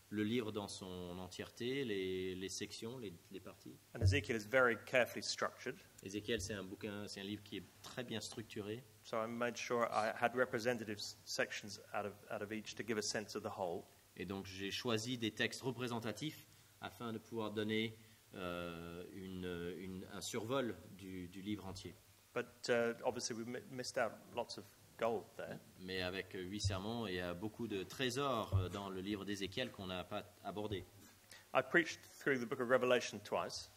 le livre dans son entièreté, les sections, les parties. And Ezekiel is very carefully structured. Ézéchiel, c'est un livre qui est très bien structuré. So I made sure I had representative sections out of each to give a sense of the whole. Et donc j'ai choisi des textes représentatifs afin de pouvoir donner un survol du livre entier. But obviously we missed out lots of gold there. Mais avec 8 sermons, il y a beaucoup de trésors dans le livre d'Ézéchiel qu'on n'a pas abordé. I preached through the book of Revelation twice.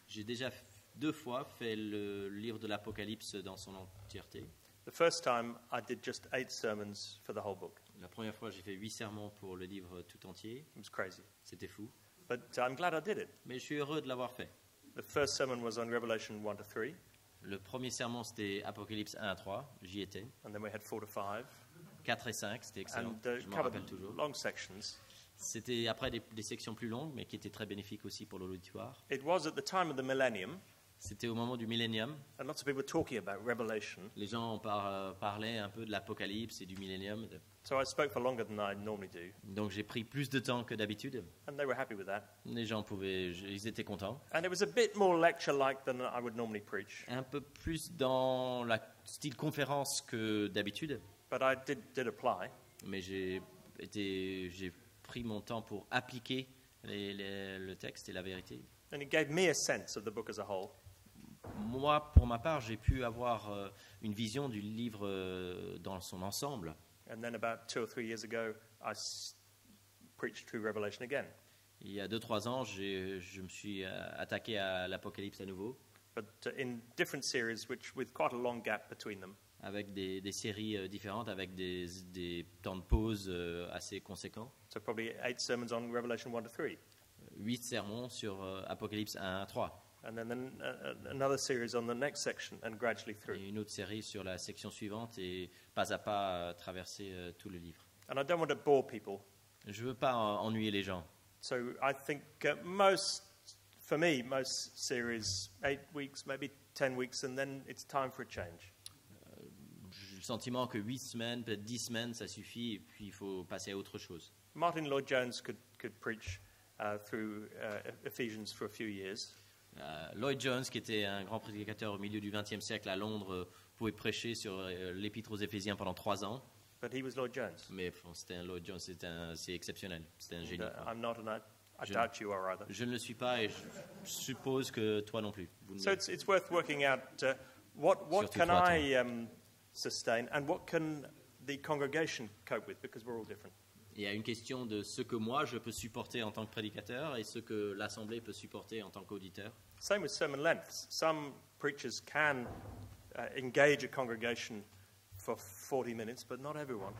J'ai déjà 2 fois fait le livre de l'Apocalypse dans son entièreté. The first time I did just 8 sermons for the whole book. La première fois, j'ai fait 8 sermons pour le livre tout entier. It was crazy. C'était fou. But I'm glad I did it. Mais je suis heureux de l'avoir fait. The first sermon was on Revelation 1 to 3, Le premier sermon, c'était Apocalypse 1 à 3. J'y étais. and then we had 4 to 5, 4 et 5, c'était excellent. and Je m'en covered rappelle toujours. long sections. C'était après des sections plus longues, mais qui étaient très bénéfiques aussi pour l'auditoire. It was at the time of the millennium, C'était au moment du millénium. and lots of people were talking about Revelation. Les gens parlaient un peu de l'Apocalypse et du millénium. So I spoke for longer than I normally do, Donc j'ai pris plus de temps que d'habitude. and they were happy with that. Les gens ils étaient contents. And it was a bit more lecture-like than I would normally preach, Un peu plus dans la style conférence que d'habitude. but I did apply. Mais j'ai pris mon temps pour appliquer le texte et la vérité. And it gave me a sense of the book as a whole. Moi, pour ma part, j'ai pu avoir une vision du livre dans son ensemble. And then about 2 or 3 years ago, I preached through Revelation again. Il y a 2-3 ans, je me suis attaqué à l'Apocalypse à nouveau, But in different series, with quite a long gap between them. avec des séries différentes, avec des temps de pause assez conséquents. So probably 8 sermons on Revelation 1 to 3. 8 sermons sur Apocalypse 1 à 3. And then another series on the next section and gradually through. Et une autre série sur la section suivante et pas à pas traverser tout le livre. And I don't want to bore people. Je ne veux pas ennuyer les gens. So I think for me, most series, 8 weeks, maybe 10 weeks, and then it's time for a change. J'ai le sentiment que 8 semaines, peut-être 10 semaines, ça suffit, et puis il faut passer à autre chose. Martin Lloyd-Jones could preach through Ephesians for a few years. Lloyd Jones, qui était un grand prédicateur au milieu du XXe siècle à Londres, pouvait prêcher sur l'Épître aux Éphésiens pendant 3 ans. But he was Lloyd-Jones. Mais bon, c'était un Lloyd Jones, c'est exceptionnel, c'était un génie. And, I'm not, and I Je- doubt you are either. Je ne le suis pas et je suppose que toi non plus. Vous ne So l'êtes. it's worth working out what Surtout can toi, I sustain and what can the congregation cope with, because we're all different. Il y a une question de ce que moi je peux supporter en tant que prédicateur et ce que l'Assemblée peut supporter en tant qu'auditeur. Same with sermon lengths. Some preachers can engage a congregation for 40 minutes, but not everyone.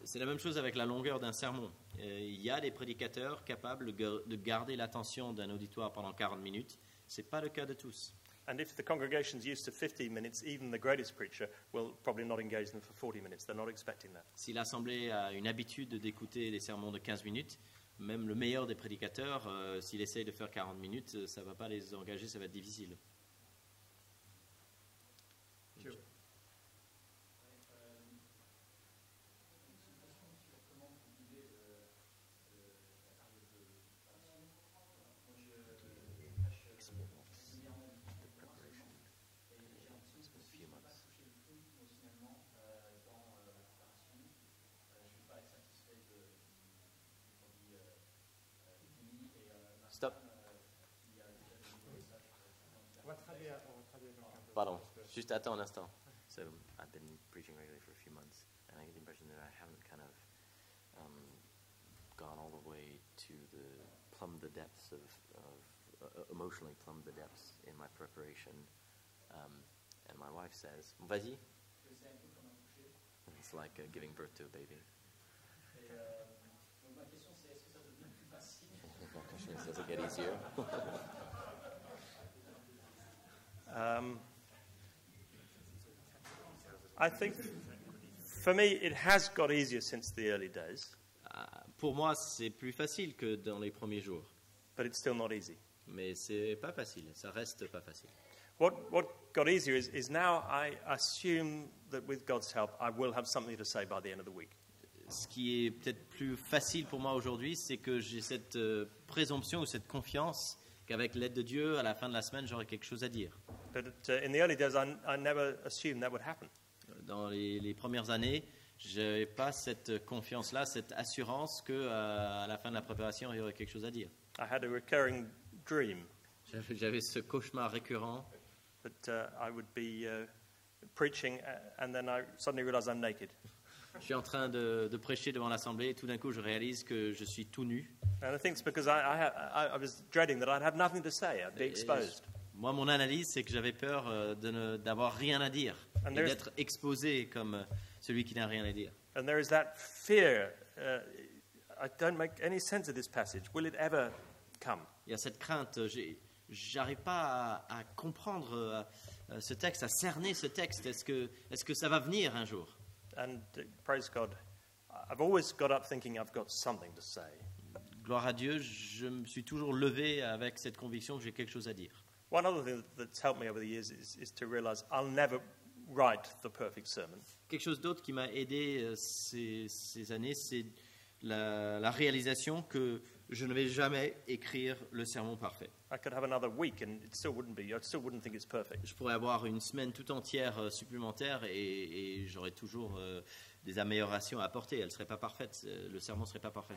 C'est la même chose avec la longueur d'un sermon. Il y a des prédicateurs capables de garder l'attention d'un auditoire pendant 40 minutes. Ce n'est pas le cas de tous. And if the congregation's used to 15 minutes, even the greatest preacher will probably not engage them for 40 minutes. They're not expecting that. Si l'Assemblée a une habitude d'écouter des sermons de 15 minutes, même le meilleur des prédicateurs, s'il essaye de faire 40 minutes, ça ne va pas les engager, ça va être difficile. Stop. Pardon, juste attends un instant. So I've been preaching regularly for a few months, and I get the impression that I haven't kind of gone all the way to plumb the depths of emotionally plumbed the depths in my preparation. And my wife says, "Vas-y." It's like giving birth to a baby. Ma question c'est est-ce que ça devient plus facile? My question is, does it get easier? I think, for me, it has got easier since the early days, Pour moi, c'est plus facile que dans les premiers jours, but it's still not easy. mais c'est pas facile. Ça reste pas facile. What got easier is now I assume that with God's help, I will have something to say by the end of the week. Ce qui est peut-être plus facile pour moi aujourd'hui, c'est que j'ai cette présomption ou cette confiance qu'avec l'aide de Dieu, à la fin de la semaine, j'aurai quelque chose à dire. But in the early days, I never assumed that would happen. Dans les premières années, je n'avais pas cette confiance-là, cette assurance qu'à la fin de la préparation, il y aurait quelque chose à dire. I had a recurring dream J'avais ce cauchemar récurrent that I would be preaching, and then I suddenly realized I'm naked. Je suis en train de prêcher devant l'Assemblée et tout d'un coup, je réalise que je suis tout nu. And I think it's because I was dreading that I'd have nothing to say, I'd be exposed. Moi, mon analyse, c'est que j'avais peur d'avoir rien à dire And et there's- d'être exposé comme celui qui n'a rien à dire. And there is that fear. I don't make any sense of this passage. Will it ever come? Il y a cette crainte. J'arrive pas à comprendre ce texte, à cerner ce texte. Est-ce que ça va venir un jour? And praise God, I've always got up thinking I've got something to say. Gloire à Dieu, je me suis toujours levé avec cette conviction que j'ai quelque chose à dire. One other thing that's helped me over the years is to realize I'll never write the perfect sermon. Quelque chose d'autre qui m'a aidé ces années, c'est la réalisation que je ne vais jamais écrire le sermon parfait. I could have another week and it still wouldn't be. I still wouldn't think it's perfect. Je pourrais avoir une semaine tout entière supplémentaire et j'aurais toujours des améliorations à apporter. Elle ne serait pas parfaite, le sermon ne serait pas parfait.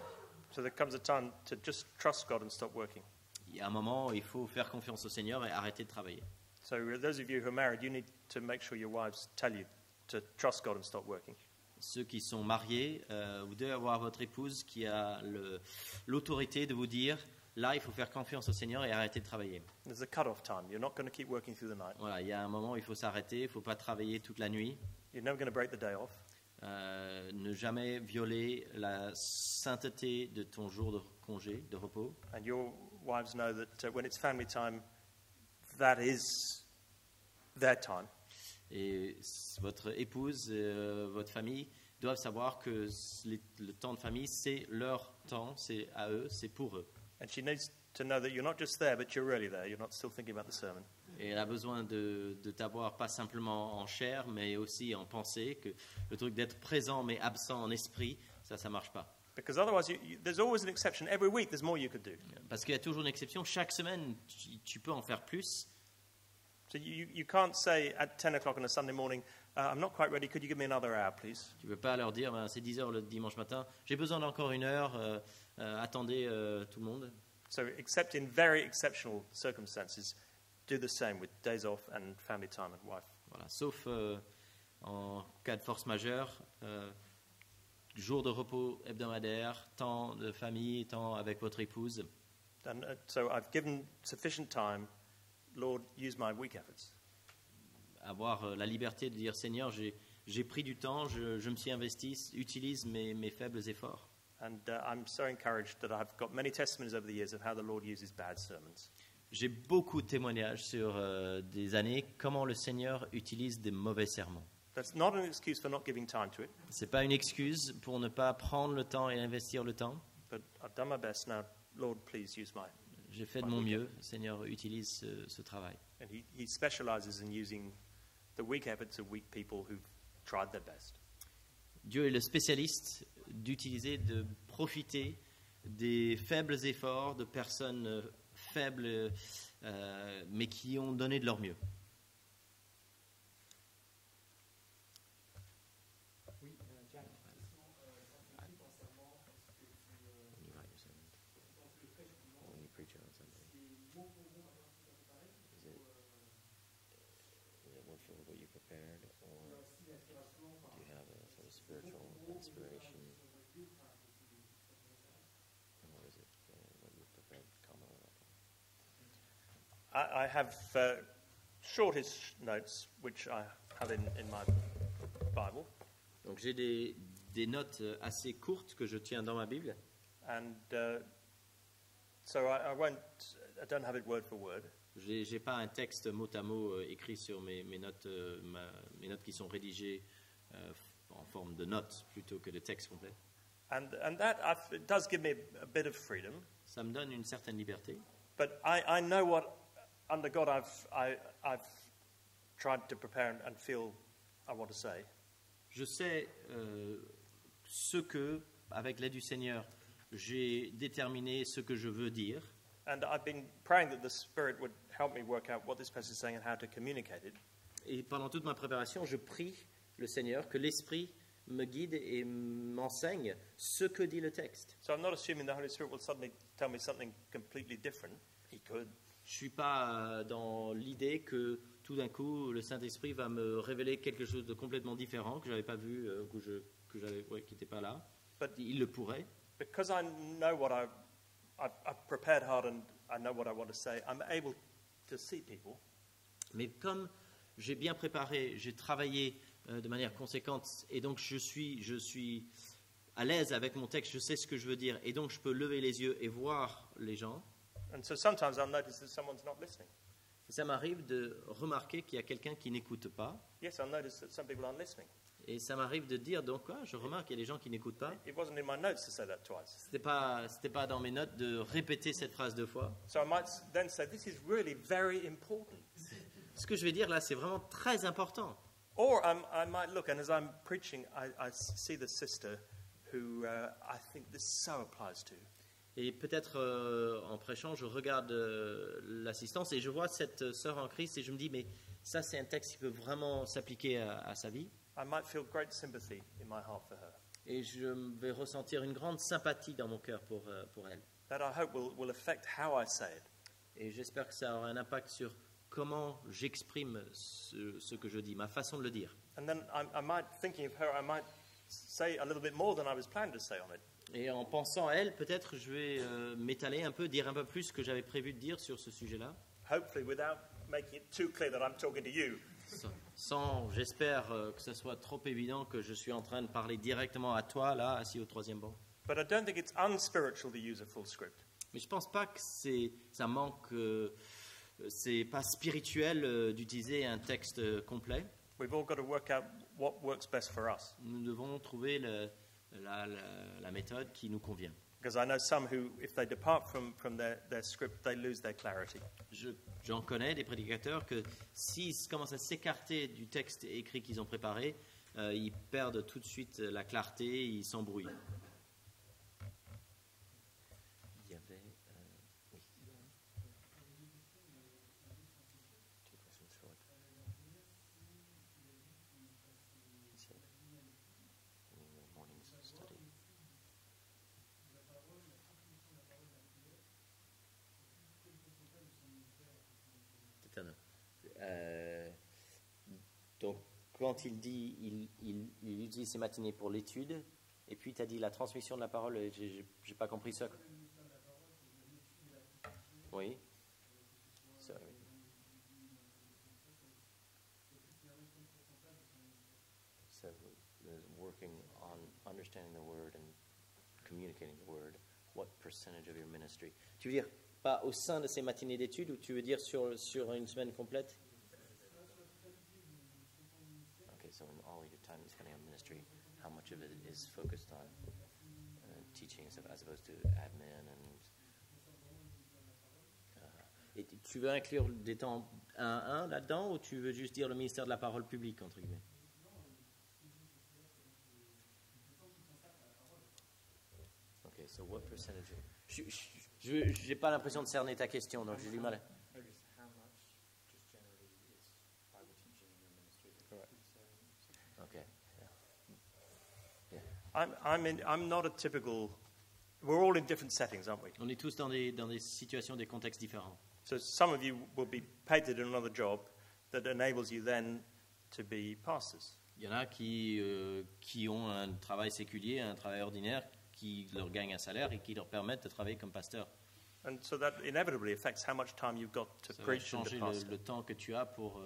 So there comes a time to just trust God and stop working. Il y a un moment où il faut faire confiance au Seigneur et arrêter de travailler. So those of you who are married, you need to make sure your wives tell you to trust God and stop working. Ceux qui sont mariés, vous devez avoir votre épouse qui a l'autorité de vous dire, là, il faut faire confiance au Seigneur et arrêter de travailler. There's a cut-off time. You're not going to keep working through the night. Voilà, il y a un moment où il faut s'arrêter, il ne faut pas travailler toute la nuit, You're never going to break the day off. ne jamais violer la sainteté de ton jour de congé, de repos. And your wives know that when it's family time, that is their time. Et votre épouse, votre famille doivent savoir que le temps de famille, c'est leur temps, c'est à eux, c'est pour eux. And she needs to know that you're not just there, but you're really there. You're not still thinking about the sermon. Et elle a besoin de t'avoir pas simplement en chair, mais aussi en pensée, que le truc d'être présent mais absent en esprit, ça marche pas. Because otherwise, there's always an exception. Every week, there's more you could do. Parce qu'il y a toujours une exception. Chaque semaine, tu peux en faire plus. So you can't say at 10 o'clock on a Sunday morning, I'm not quite ready. Could you give me another hour, please? Tu peux pas leur dire, ben, c'est 10 heures le dimanche matin, j'ai besoin d'encore une heure, attendez tout le monde. So except in very exceptional circumstances, do the same with days off and family time and wife. Voilà. Sauf en cas de force majeure, jour de repos hebdomadaire, temps de famille, temps avec votre épouse. And so I've given sufficient time. Lord, use my weak efforts. Avoir la liberté de dire, Seigneur, j'ai j'ai pris du temps, je me suis investi, utilise mes faibles efforts. And I'm so encouraged that I've got many testimonies over the years of how the Lord uses bad sermons. J'ai beaucoup de témoignages sur des années, comment le Seigneur utilise des mauvais sermons. That's not an excuse for not giving time to it, Ce n'est pas une excuse pour ne pas prendre le temps et investir le temps. but I've done my best now. Lord, please use my. J'ai fait de mon mieux. Le Seigneur utilise ce travail. And he specializes in using the weak efforts of weak people who've tried their best. Dieu est le spécialiste d'utiliser, de profiter des faibles efforts de personnes faibles, mais qui ont donné de leur mieux. Oui, Jack. I have shortish notes, which I have in my Bible, Donc j'ai des notes assez courtes que je tiens dans ma Bible. and so I don't have it word for word. J'ai pas un texte mot à mot écrit sur mes notes, mes notes qui sont rédigées en forme de notes plutôt que de texte complet. And that it does give me a bit of freedom, Ça me donne une certaine liberté. but I know what, under God, I've tried to prepare and feel I want to say. Je sais ce que, avec l'aide du Seigneur, j'ai déterminé ce que je veux dire. And I've been praying that the Spirit would help me work out what this passage is saying and how to communicate it. Et pendant toute ma préparation, je prie le Seigneur que l'Esprit me guide et m'enseigne ce que dit le texte. So I'm not assuming the Holy Spirit will suddenly tell me something completely different. He could. Je ne suis pas dans l'idée que tout d'un coup, le Saint-Esprit va me révéler quelque chose de complètement différent que je n'avais pas vu, qui n'était pas là. But- Il le pourrait. Because I know what I've prepared hard and I know what I want to say, I'm able to see people. Mais comme j'ai bien préparé, j'ai travaillé de manière conséquente, et donc je suis à l'aise avec mon texte, je sais ce que je veux dire, et donc je peux lever les yeux et voir les gens. And so sometimes I'll notice that someone's not listening. Et ça m'arrive de remarquer qu'il y a quelqu'un qui n'écoute pas, Yes, I'll notice that some people aren't listening. et ça m'arrive de dire, donc je remarque qu'il y a des gens qui n'écoutent pas. It wasn't in my notes to say that twice. C'était pas dans mes notes de répéter cette phrase deux fois. So I might then say, this is really very important. Ce que je vais dire là, c'est vraiment très important. Or I might look, and as I'm preaching, I see the sister who I think this so applies to. Et peut-être en prêchant, je regarde l'assistance et je vois cette sœur en Christ et je me dis, mais ça c'est un texte qui peut vraiment s'appliquer à sa vie. I might feel great sympathy in my heart for her. Et je vais ressentir une grande sympathie dans mon cœur pour elle. That I hope will affect how I say it. Et j'espère que ça aura un impact sur comment j'exprime ce que je dis, ma façon de le dire. And then I might, thinking of her, I might say a little bit more than I was planning to say on it. Et en pensant à elle, peut-être je vais m'étaler un peu, dire un peu plus ce que j'avais prévu de dire sur ce sujet-là, Hopefully without making it too clear that I'm talking to you. sans j'espère que ce soit trop évident que je suis en train de parler directement à toi, là, assis au troisième banc. But I don't think it's unspiritual to use a full script. Mais je pense pas que ça manque, c'est pas spirituel d'utiliser un texte complet. We've all got to work out what works best for us. Nous devons trouver la méthode qui nous convient. Because I know some who, if they depart from their script, they lose their clarity. J'en connais des prédicateurs que s'ils commencent à s'écarter du texte écrit qu'ils ont préparé, ils perdent tout de suite la clarté, ils s'embrouillent. Il y avait... oui. Donc, quand il dit, il utilise ses matinées pour l'étude, et puis tu as dit la transmission de la parole, j'ai pas compris ça. Oui. Ça, oui. working on understanding the word and communicating the word, what percentage of your ministry? Tu veux dire pas au sein de ces matinées d'études ou tu veux dire sur une semaine complète? Okay, so in all your time spending on ministry, how much of it is focused on teaching as opposed to admin and et tu veux inclure des temps 1-1 là-dedans ou tu veux juste dire le ministère de la parole publique entre guillemets? Okay, so what percentage? Je n'ai pas l'impression de cerner ta question, donc j'ai du mal. Okay. I'm not a typical. We're all in different settings, aren't we? On est tous dans des situations, des contextes différents. So some of you will be paid to do another job that enables you then to be pastors. Il y en a qui ont un travail séculier, un travail ordinaire, qui leur gagne un salaire et qui leur permettent de travailler comme pasteur. And so that inevitably affects how much time you've got to Ça va preach and to changer pastor. le temps que tu as pour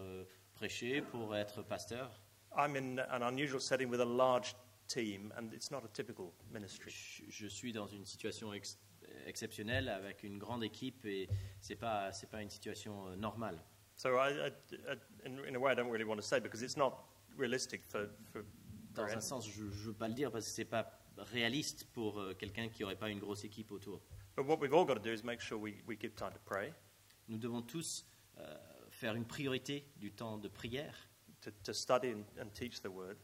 prêcher, pour être pasteur. I'm in an unusual setting with a large team, and it's not a typical ministry. Je suis dans une situation exceptionnelle avec une grande équipe et c'est pas une situation normale. So in a way, I don't really want to say because it's not realistic for Dans un anyone. sens, je veux pas le dire parce que c'est pas réaliste pour quelqu'un qui aurait pas une grosse équipe autour. But what we've all got to do is make sure we give time to pray, Nous devons tous faire une priorité du temps de prière, to study and teach the word,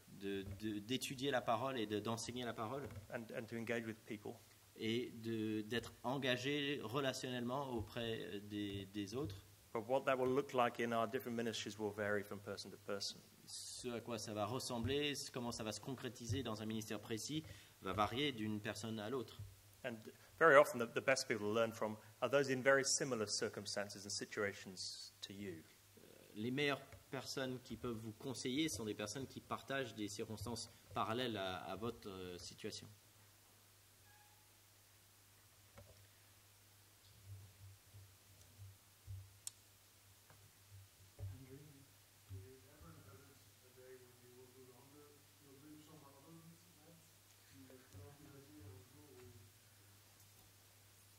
d'étudier la parole et d'enseigner la parole, and to engage with people. et d'être engagé relationnellement auprès des autres. But what that will look like in our different ministries will vary from person to person. Ce à quoi ça va ressembler, comment ça va se concrétiser dans un ministère précis, va varier d'une personne à l'autre. And very often, the best people to learn from are those in very similar circumstances and situations to you. Les meilleures personnes qui peuvent vous conseiller sont des personnes qui partagent des circonstances parallèles à votre situation. Andrew, do you ever notice a day when you will do longer, you'll do some other events? Comment vous allez dire un jour où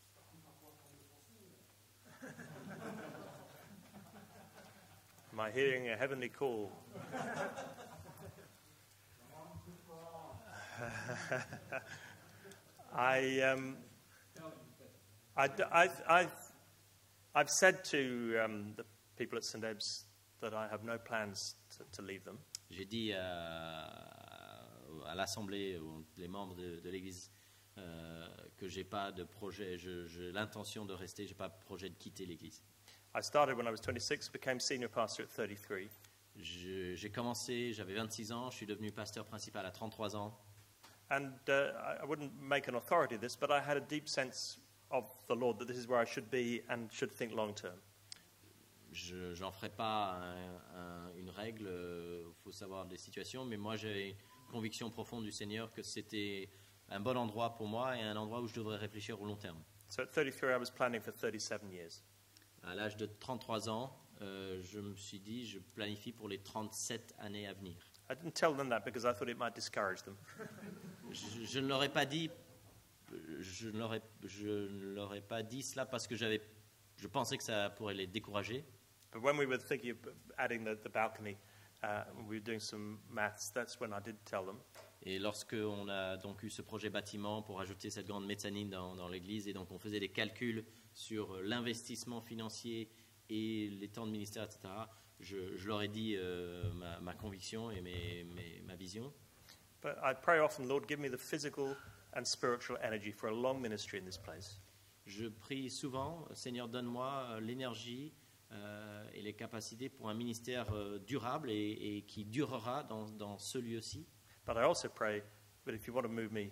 c'est pas tout à quoi comme le français? Am I hearing a heavenly call? I've said to the people at St. Eb's that I have no plans to leave them. J'ai dit à l'Assemblée, les membres de l'Église, que j'ai pas de projet, j'ai l'intention de rester, j'ai pas de projet de quitter l'Église. I started when I was 26, became senior pastor at 33. J'ai commencé, j'avais 26 ans, je suis devenu pasteur principal à 33 ans. And I wouldn't make an authority of this, but I had a deep sense of the Lord that this is where I should be and should think long term. Je n'en ferai pas une règle, faut savoir des situations, mais moi j'ai une conviction profonde du Seigneur que c'était un bon endroit pour moi et un endroit où je devrais réfléchir au long terme. So at 33, I was planning for 37 years. À l'âge de 33 ans, je me suis dit, je planifie pour les 37 années à venir. I didn't tell them that because I thought it might discourage them. Je ne leur ai pas dit, je ne leur ai pas dit cela parce que je pensais que ça pourrait les décourager. But when we were thinking of adding the balcony, we were doing some maths, that's when I did tell them. Et lorsqu'on a donc eu ce projet bâtiment pour ajouter cette grande mezzanine dans l'église, et donc on faisait des calculs sur l'investissement financier et les temps de ministère, etc., je leur ai dit ma conviction et ma vision. But I pray often, Lord, give me the physical and spiritual energy for a long ministry in this place. Je prie souvent, Seigneur, donne-moi l'énergie et les capacités pour un ministère durable et qui durera dans ce lieu-ci. But I also pray, but if you want to move me,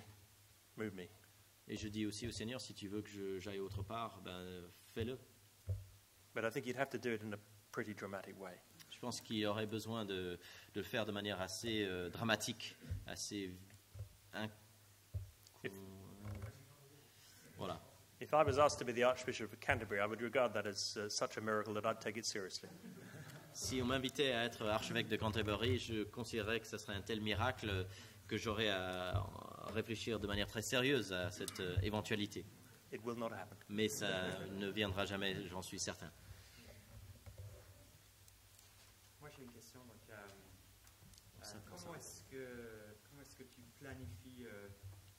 move me. Et je dis aussi au Seigneur, si tu veux que j'aille autre part, fais-le. But I think you'd have to do it in a pretty dramatic way. Je pense qu'il y aurait besoin de le faire de manière assez dramatique, assez... Voilà. If I was asked to be the Archbishop of Canterbury, I would regard that as such a miracle that I'd take it seriously. Si on m'invitait à être archevêque de Canterbury, je considérerais que ce serait un tel miracle que j'aurai à réfléchir de manière très sérieuse à cette éventualité. It will not happen. Mais ça ne viendra jamais, j'en suis certain. Moi, j'ai une question. Donc, comment est-ce que tu planifies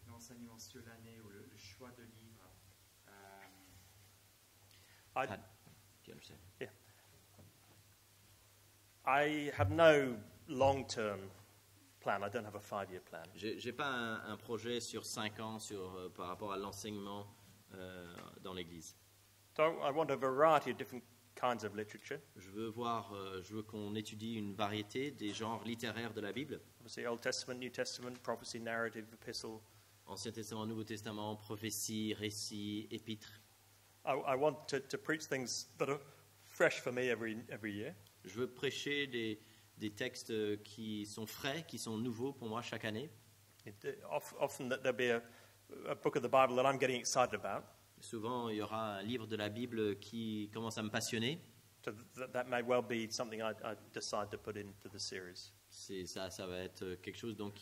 l'enseignement sur l'année ou le choix de livres? I, Ah, do you understand? I have no long-term plan. I don't have a 5-year plan. J'ai pas un projet sur 5 ans par rapport à l'enseignement dans l'Église. So I want a variety of different kinds of literature. Je veux qu'on étudie une variété des genres littéraires de la Bible. Obviously, Old Testament, New Testament, prophecy, narrative, epistle. Ancien Testament, Nouveau Testament, prophétie, récit, épître. I want to preach things that are fresh for me every year. Je veux prêcher des textes qui sont frais, qui sont nouveaux pour moi chaque année. Often that there'll be a book of the Bible that I'm getting excited about. Souvent, il y aura un livre de la Bible qui commence à me passionner. So that may well be something I decide to put into the series. Ça va être quelque chose donc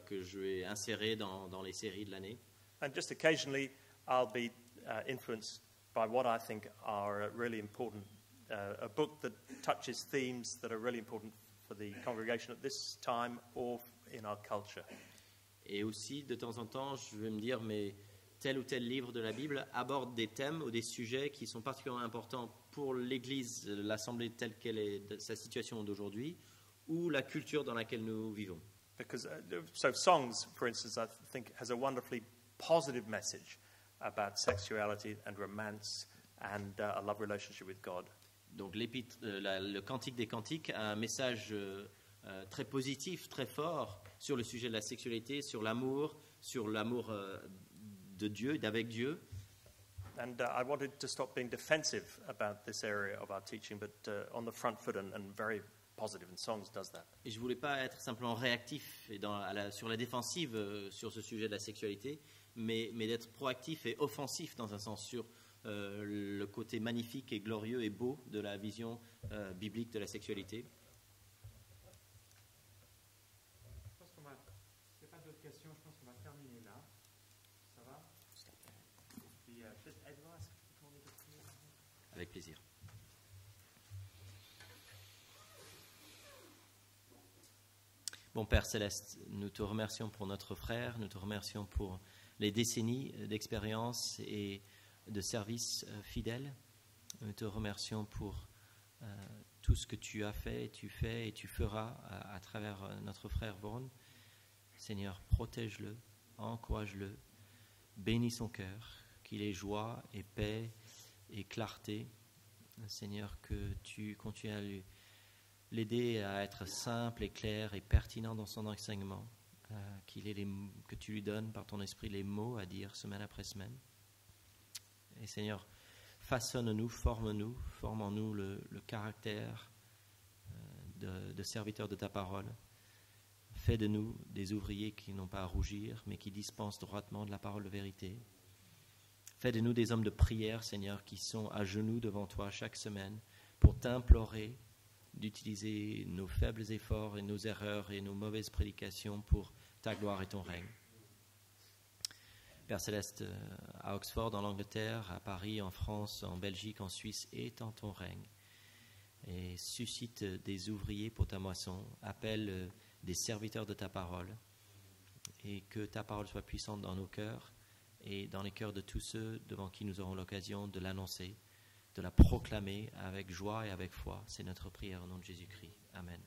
que je vais insérer dans les séries de l'année. And just occasionally, I'll be influenced by what I think are really important. A book that touches themes that are really important for the congregation at this time or in our culture. Et aussi, de temps en temps, je vais me dire, mais tel ou tel livre de la Bible aborde des thèmes ou des sujets qui sont particulièrement importants pour l'Église, l'Assemblée telle qu'elle est, sa situation d'aujourd'hui, ou la culture dans laquelle nous vivons. Because so songs, for instance, I think has a wonderfully positive message about sexuality and romance and a love relationship with God. Donc le Cantique des Cantiques a un message très positif, très fort sur le sujet de la sexualité, sur l'amour de Dieu, d'avec Dieu. And I wanted to stop being defensive about this area of our teaching, but on the front foot and very positive, and songs does that. Et je voulais pas être simplement réactif et sur la défensive sur ce sujet de la sexualité, mais d'être proactif et offensif dans un sens sur le côté magnifique et glorieux et beau de la vision biblique de la sexualité. Je pense qu'on va, s'il n'y a pas d'autres questions, je pense qu'on va terminer là. Ça va? Puis, peut-être Edouard, est-ce que tu peux demander de prier? Avec plaisir. Bon Père Céleste, nous te remercions pour notre frère, nous te remercions pour les décennies d'expérience et de service fidèle. Nous te remercions pour tout ce que tu as fait, tu fais et tu feras à travers notre frère Vaughan. Seigneur, protège-le, encourage-le, bénis son cœur, qu'il ait joie et paix et clarté. Seigneur, que tu continues à l'aider à être simple et clair et pertinent dans son enseignement, que tu lui donnes par ton esprit les mots à dire semaine après semaine. Et Seigneur, façonne-nous, forme-nous le caractère de serviteurs de ta parole. Fais de nous des ouvriers qui n'ont pas à rougir, mais qui dispensent droitement de la parole de vérité. Fais de nous des hommes de prière, Seigneur, qui sont à genoux devant toi chaque semaine pour t'implorer d'utiliser nos faibles efforts et nos erreurs et nos mauvaises prédications pour ta gloire et ton règne. Père Céleste, à Oxford, en Angleterre, à Paris, en France, en Belgique, en Suisse, étends ton règne et suscite des ouvriers pour ta moisson, appelle des serviteurs de ta parole et que ta parole soit puissante dans nos cœurs et dans les cœurs de tous ceux devant qui nous aurons l'occasion de l'annoncer, de la proclamer avec joie et avec foi. C'est notre prière au nom de Jésus-Christ. Amen.